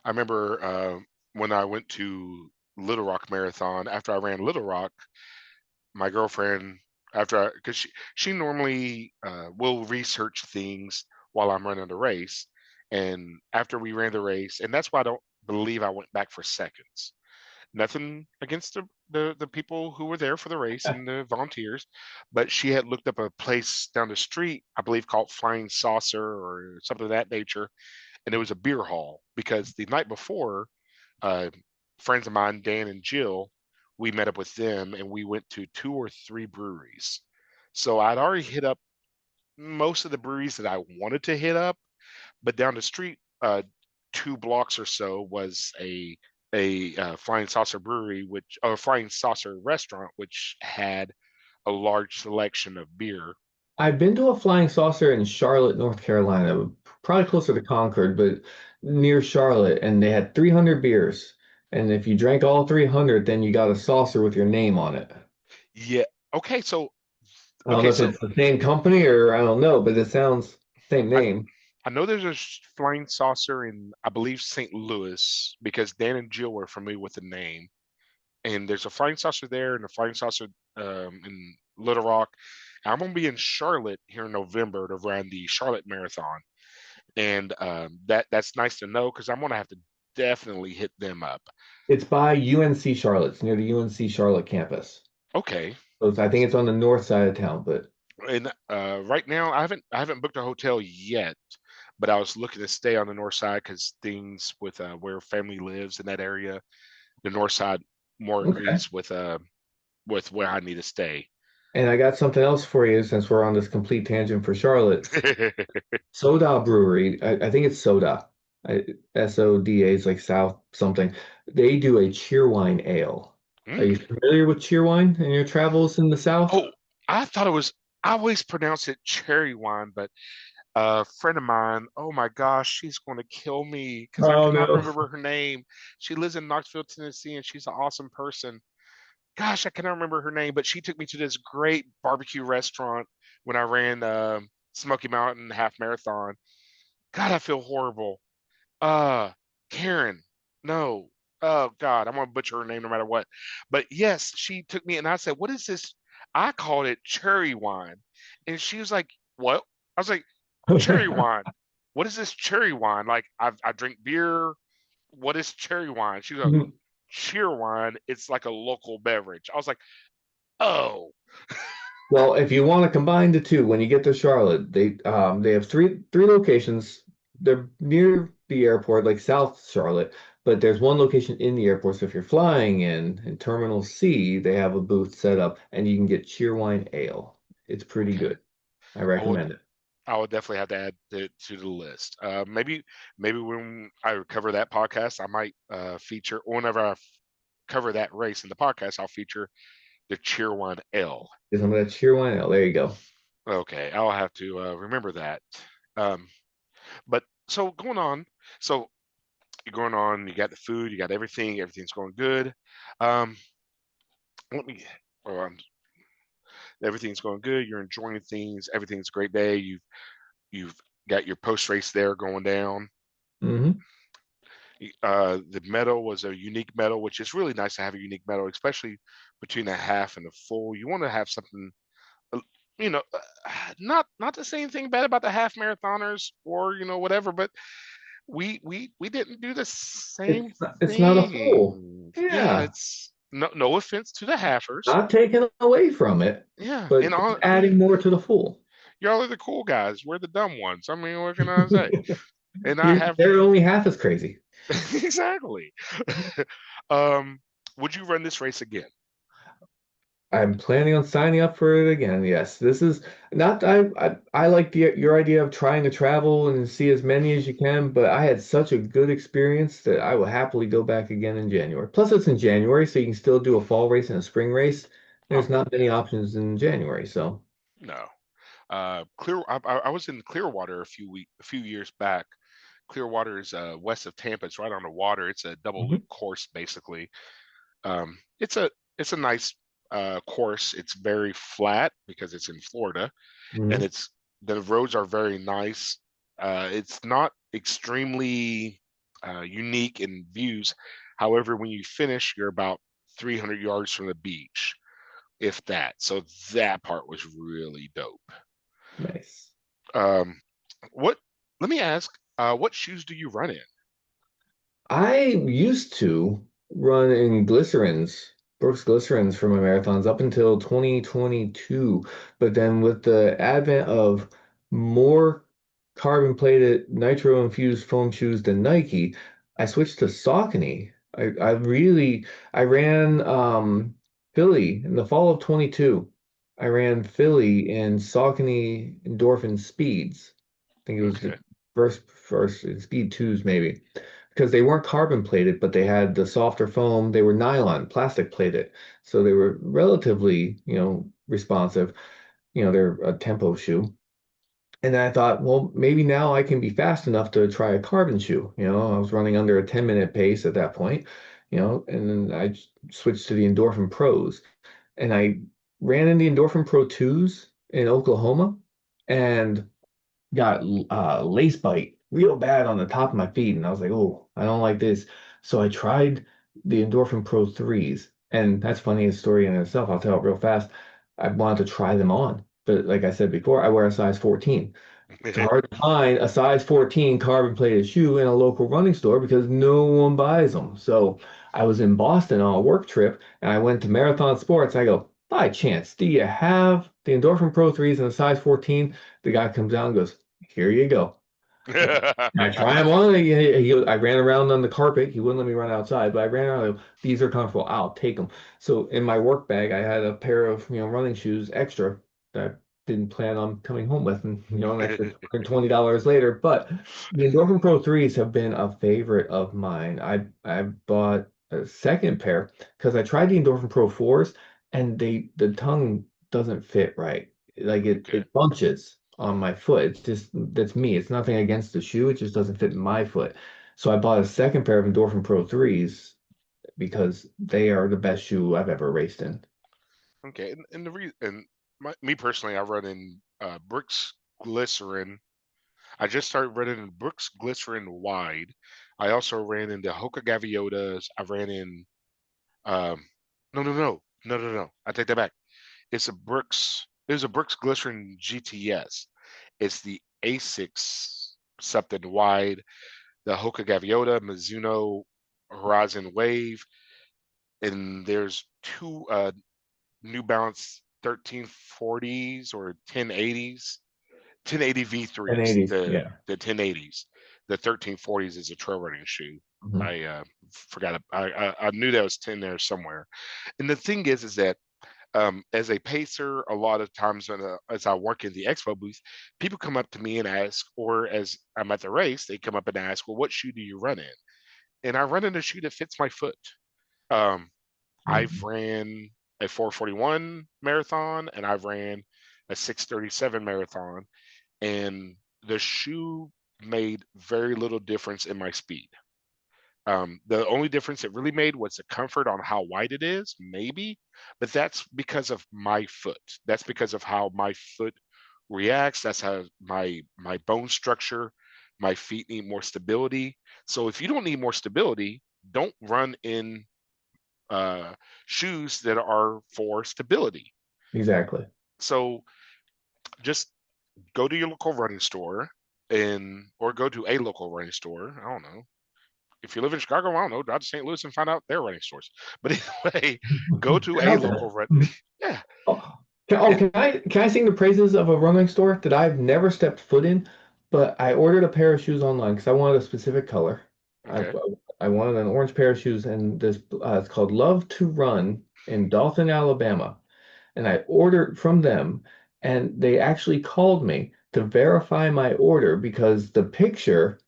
I remember when I went to Little Rock Marathon. After I ran Little Rock, my girlfriend, because she normally will research things while I'm running the race, and after we ran the race, and that's why I don't believe I went back for seconds. Nothing against the people who were there for the race and the volunteers, but she had looked up a place down the street, I believe called Flying Saucer or something of that nature, and it was a beer hall because the night before, uh, friends of mine, Dan and Jill, we met up with them and we went to two or three breweries. So I'd already hit up most of the breweries that I wanted to hit up, but down the street, 2 blocks or so, was a Flying Saucer brewery, which or Flying Saucer restaurant, which had a large selection of beer. I've been to a flying saucer in Charlotte, North Carolina, probably closer to Concord, but near Charlotte, and they had 300 beers. And if you drank all 300, then you got a saucer with your name on it. Yeah. Okay. So I don't know okay. if So it's the same company or I don't know, but it sounds same I name. I know there's a Flying Saucer in, I believe, St. Louis because Dan and Jill were familiar with the name. And there's a Flying Saucer there and a Flying Saucer in Little Rock. I'm gonna be in Charlotte here in November to run the Charlotte Marathon, and that's nice to know because I'm gonna have to definitely hit them up. It's by UNC Charlotte. It's near the UNC Charlotte campus. Okay, So I think it's on the north side of town, but and right now I haven't booked a hotel yet, but I was looking to stay on the north side because things with where family lives in that area, the north side more okay. agrees with where I need to stay. And I got something else for you since we're on this complete tangent for Charlotte. Soda Brewery. I think it's Soda. SODA is like South something. They do a cheerwine ale. Are you Mm. familiar with cheerwine in your travels in the South? Oh, I thought it was. I always pronounce it cherry wine, but a friend of mine, oh my gosh, she's going to kill me because I Oh cannot no. remember her name. She lives in Knoxville, Tennessee, and she's an awesome person. Gosh, I cannot remember her name, but she took me to this great barbecue restaurant when I ran Smoky Mountain half marathon. God, I feel horrible. Uh, Karen. No. Oh God, I'm gonna butcher her name no matter what. But yes, she took me and I said, "What is this?" I called it cherry wine, and she was like, "What?" I was like, "Cherry wine. What is this cherry wine? Like I drink beer. What is cherry wine?" She goes, "Cheer wine. It's like a local beverage." I was like, "Oh, Well, if you want to combine the two, when you get to Charlotte, they have three locations. They're near the airport, like South Charlotte. But there's one location in the airport. So if you're flying in Terminal C, they have a booth set up and you can get Cheerwine Ale. It's pretty Okay. good. I I would recommend it. I would definitely have to add it to the list. Maybe when I cover that podcast, I might feature, or whenever cover that race in the podcast, I'll feature the Cheerwine L. Get some of that Cheerwine Ale. There you go. Okay, I'll have to remember that. Um, but so going on, so you're going on. You got the food, you got everything. Everything's going good. Um, let me. Oh, everything's going good. You're enjoying things. Everything's a great day. You've got your post race there going down. Hmm. The medal was a unique medal, which is really nice to have a unique medal, especially between the half and the full. You want to have something, uh, you know, not to say anything bad about the half marathoners or whatever, but we didn't do the same It's not a full. thing. Yeah, Yeah. it's no offense to the halfers. Not taken away from it, Yeah, but and just all, I adding mean, more to the full. y'all are the cool guys. We're the dumb ones. I mean, what can I say? And I have They're only half as crazy. exactly. um, would you run this race again? I'm planning on signing up for it again. Yes, this is not. I like your idea of trying to travel and see as many as you can, but I had such a good experience that I will happily go back again in January. Plus, it's in January, so you can still do a fall race and a spring race. There's Oh, not many yeah, options in January, so. no. I was in Clearwater a few years back. Clearwater is west of Tampa. It's right on the water. It's a double loop Mhm. course, basically. It's a nice course. It's very flat because it's in Florida, and Mhm. the roads are very nice. It's not extremely unique in views. However, when you finish, you're about 300 yards from the beach, if that. So that part was really dope. Nice. Um, what? Let me ask. What shoes do you run in? I used to run in glycerins, Brooks glycerins for my marathons up until 2022. But then with the advent of more carbon plated nitro infused foam shoes than Nike, I switched to Saucony. I ran Philly in the fall of 22. I ran Philly in Saucony Endorphin Speeds. I think it was the Okay, first Speed twos maybe because they weren't carbon plated, but they had the softer foam. They were nylon, plastic plated, so they were relatively, responsive. They're a tempo shoe. And then I thought, well, maybe now I can be fast enough to try a carbon shoe. I was running under a 10-minute pace at that point, and then I switched to the Endorphin Pros. And I ran in the Endorphin Pro 2s in Oklahoma and got lace bite real bad on the top of my feet, and I was like, "Oh, I don't like this." So I tried the Endorphin Pro 3s, and that's funny a story in itself. I'll tell it real fast. I wanted to try them on, but like I said before, I wear a size 14. It's hard to find a size 14 carbon plated shoe in a local running store because no one buys them. So I was in Boston on a work trip and I went to Marathon Sports. I go, by chance, do you have the Endorphin Pro 3s in a size 14? The guy comes out and goes, here you go. I try them on. I ran around on the carpet. He wouldn't let me run outside, but I ran around. These are comfortable. I'll take them. So in my work bag, I had a pair of running shoes extra that I didn't plan on coming home with, and an extra $220 later. But the Endorphin Pro 3s have been a favorite of mine. I bought a second pair because I tried the Endorphin Pro 4s, and the tongue doesn't fit right. Like Okay. it bunches on my foot. It's just that's me. It's nothing against the shoe. It just doesn't fit in my foot. So I bought a second pair of Endorphin Pro 3s because they are the best shoe I've ever raced in. Okay. And the reason, and me personally, I run in Brooks Glycerin. I just started running in Brooks Glycerin wide. I also ran into Hoka Gaviotas. I ran in um, no. I take that back. It's a Brooks Glycerin GTS. It's the A6 something wide, the Hoka Gaviota, Mizuno Horizon Wave, and there's two New Balance 1340s or 1080s, 1080 V3s, 1080s, the yeah. the 1080s. The 1340s is a trail running shoe. Mhm. Forgot. I knew that was 10 there somewhere. And the thing is that as a pacer, a lot of times as I work in the expo booth, people come up to me and ask, or as I'm at the race, they come up and ask, "Well, what shoe do you run in?" And I run in a shoe that fits my foot. Um, I've Mhm. ran a 441 marathon and I've ran a 637 marathon, and the shoe made very little difference in my speed. The only difference it really made was the comfort on how wide it is, maybe, but that's because of my foot. That's because of how my foot reacts. That's how my bone structure, my feet need more stability. So if you don't need more stability, don't run in uh, shoes that are for stability. Exactly. So just go to your local running store and or go to a local running store. I don't know. If you live in Chicago, I don't know, drive to St. Louis and find out their running stores. But anyway, go to They're a out there. local run. Mhm. Yeah. Oh, oh, It, can I sing the praises of a running store that I've never stepped foot in, but I ordered a pair of shoes online because I wanted a specific color. I okay. I wanted an orange pair of shoes, and this it's called Love to Run in Dothan, Alabama, and I ordered from them, and they actually called me to verify my order because the picture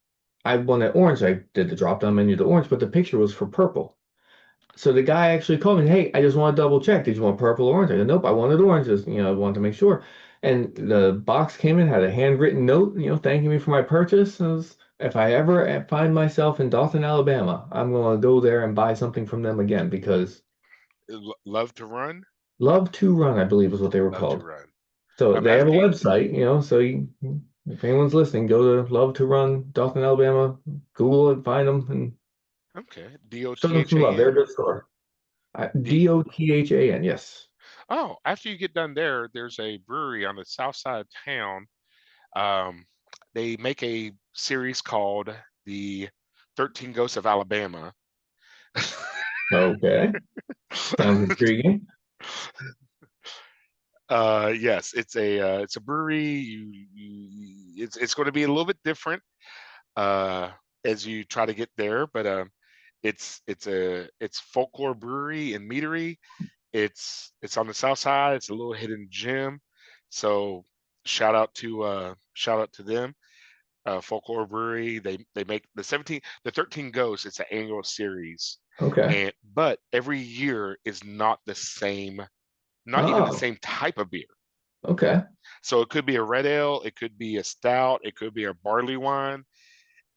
I wanted orange. I did the drop down menu to orange, but the picture was for purple. So the guy actually called me, hey, I just want to double check. Did you want purple or orange? I said, nope, I wanted oranges. I wanted to make sure. And the box came in, had a handwritten note, thanking me for my purchase. If I ever find myself in Dothan, Alabama, I'm going to go there and buy something from them again because Love to run. Love to Run, I believe is what they were Love to called. run. So they have a After you, website, so if anyone's listening, go to Love to Run, Dothan, Alabama, Google it, find them, and okay, D O show T them H some love. A They're a N. good store. D. Dothan, yes. Oh, after you get done there, there's a brewery on the south side of town. Um, they make a series called the 13 Ghosts of Alabama. Okay. Sounds intriguing. Yes, it's a brewery. It's going to be a little bit different uh, as you try to get there, but it's folklore brewery and meadery. It's on the south side. It's a little hidden gem. So shout out to them. Folklore brewery. They make the 13 Ghosts. It's an annual series, Okay. and but every year is not the same. Not even the Oh, same type of beer. okay. So it could be a red ale, it could be a stout, it could be a barley wine.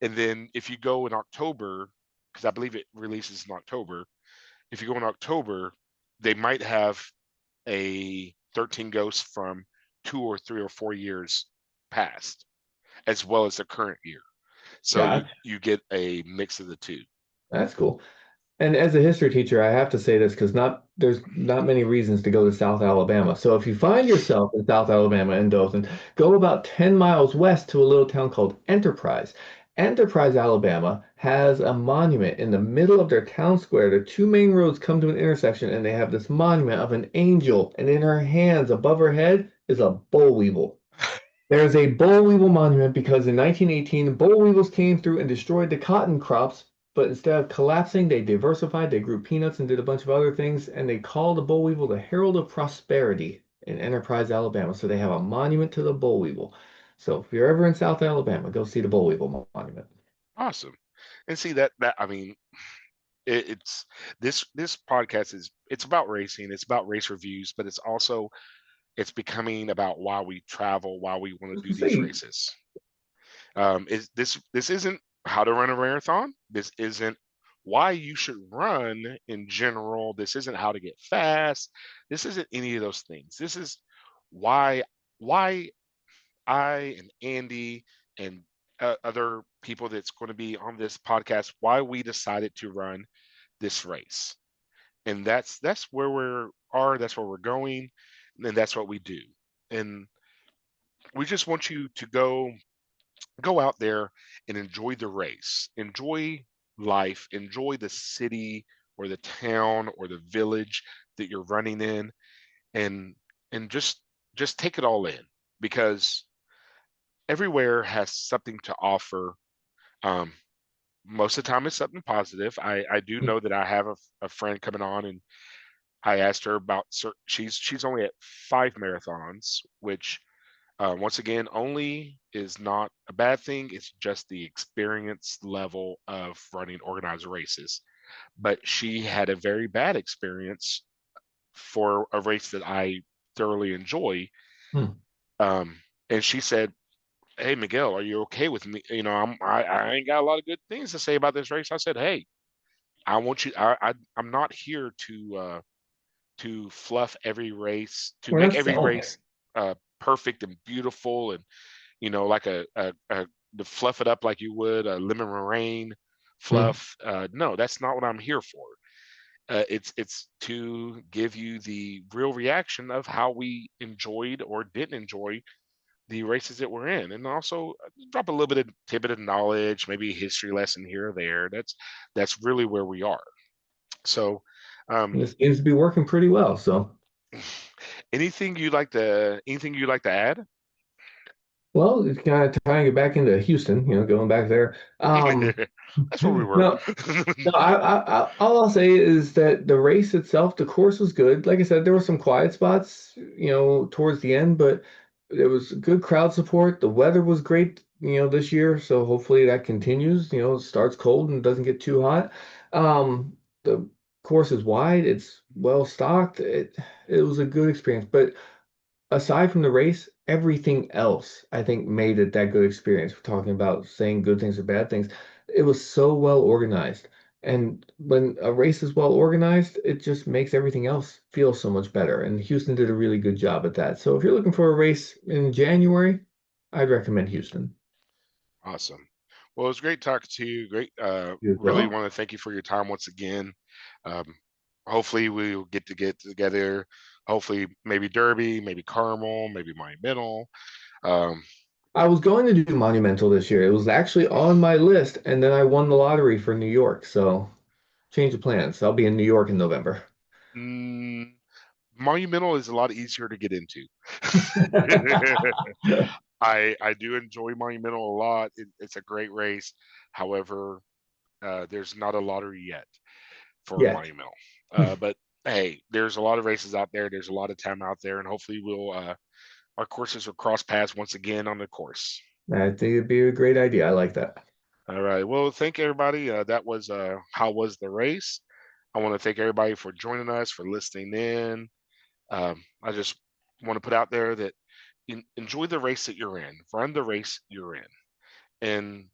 And then if you go in October, because I believe it releases in October, if you go in October, they might have a 13 Ghosts from 2 or 3 or 4 years past, as well as the current year. So Gotcha. you get a mix of the two. That's cool. And as a history teacher, I have to say this because there's not many reasons to go to South Alabama. So if you find yourself in South Alabama in Dothan, go about 10 miles west to a little town called Enterprise. Enterprise, Alabama has a monument in the middle of their town square. The two main roads come to an intersection, and they have this monument of an angel, and in her hands above her head is a boll weevil. There's a boll weevil monument because in 1918, boll weevils came through and destroyed the cotton crops, but instead of collapsing, they diversified, they grew peanuts and did a bunch of other things, and they called the boll weevil the Herald of Prosperity in Enterprise, Alabama. So they have a monument to the boll weevil. So if you're ever in South Alabama, go see the boll weevil monument. Awesome. And see that I mean it's this podcast is it's about racing, it's about race reviews, but it's becoming about why we travel, why we want to do these See, races. Is this isn't how to run a marathon. This isn't why you should run in general. This isn't how to get fast. This isn't any of those things. This is why why I and Andy and other people that's going to be on this podcast why we decided to run this race, and that's where that's where we're going, and that's what we do, and we just want you to go out there and enjoy the race, enjoy life, enjoy the city or the town or the village that you're running in, and and just take it all in, because everywhere has something to offer. um, most of the time it's something positive. I do know that I have a friend coming on, and I asked her about she's only at 5 marathons, which once again only is not a bad thing. It's just the experience level of running organized races. But she had a very bad experience for a race that I thoroughly enjoy. Hmm. Um, and she said, "Hey Miguel, are you okay with me? I ain't got a lot of good things to say about this race." I said, "Hey, I want you. I'm not here to fluff every race, to We're make not every selling it. race perfect and beautiful, and like to fluff it up like you would a lemon meringue Hmm. fluff. No, that's not what I'm here for. It's to give you the real reaction of how we enjoyed or didn't enjoy the races that we're in, and also drop a little bit of tidbit of knowledge, maybe a history lesson here or there. That's really where we are. So, And um, it seems to be working pretty well. So, anything you like to add? well, it's kind of tying it back into Houston, going back there. That's where we were. No, no, all I'll say is that the race itself, the course was good. Like I said, there were some quiet spots, towards the end, but there was good crowd support. The weather was great, this year, so hopefully that continues. It starts cold and doesn't get too hot. The course is wide, it's well stocked. It was a good experience, but aside from the race, everything else I think made it that good experience. We're talking about saying good things or bad things. It was so well organized. And when a race is well organized, it just makes everything else feel so much better. And Houston did a really good job at that. So if you're looking for a race in January, I'd recommend Houston. Awesome. Well, it was great talking to you. Great. You as Really well. want to thank you for your time once again. Um, hopefully we'll get together. Hopefully maybe Derby, maybe Carmel, maybe Monumental. Um, I was going to do Monumental this year. It was actually on my list, and then I won the lottery for New York. So change of plans. I'll be in New York in November. mm, Monumental is a lot easier to get into. I do enjoy Monumental a lot. It's a great race. However, there's not a lottery yet for Yet. Monumental. But hey, there's a lot of races out there. There's a lot of time out there, and hopefully our courses will cross paths once again on the course. I think it'd be a great idea. I like that. All right. Well, thank everybody. That was how was the race. I want to thank everybody for joining us, for listening in. I just want to put out there that enjoy the race that you're in, run the race you're in, and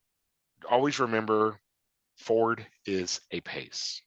always remember Ford is a pace.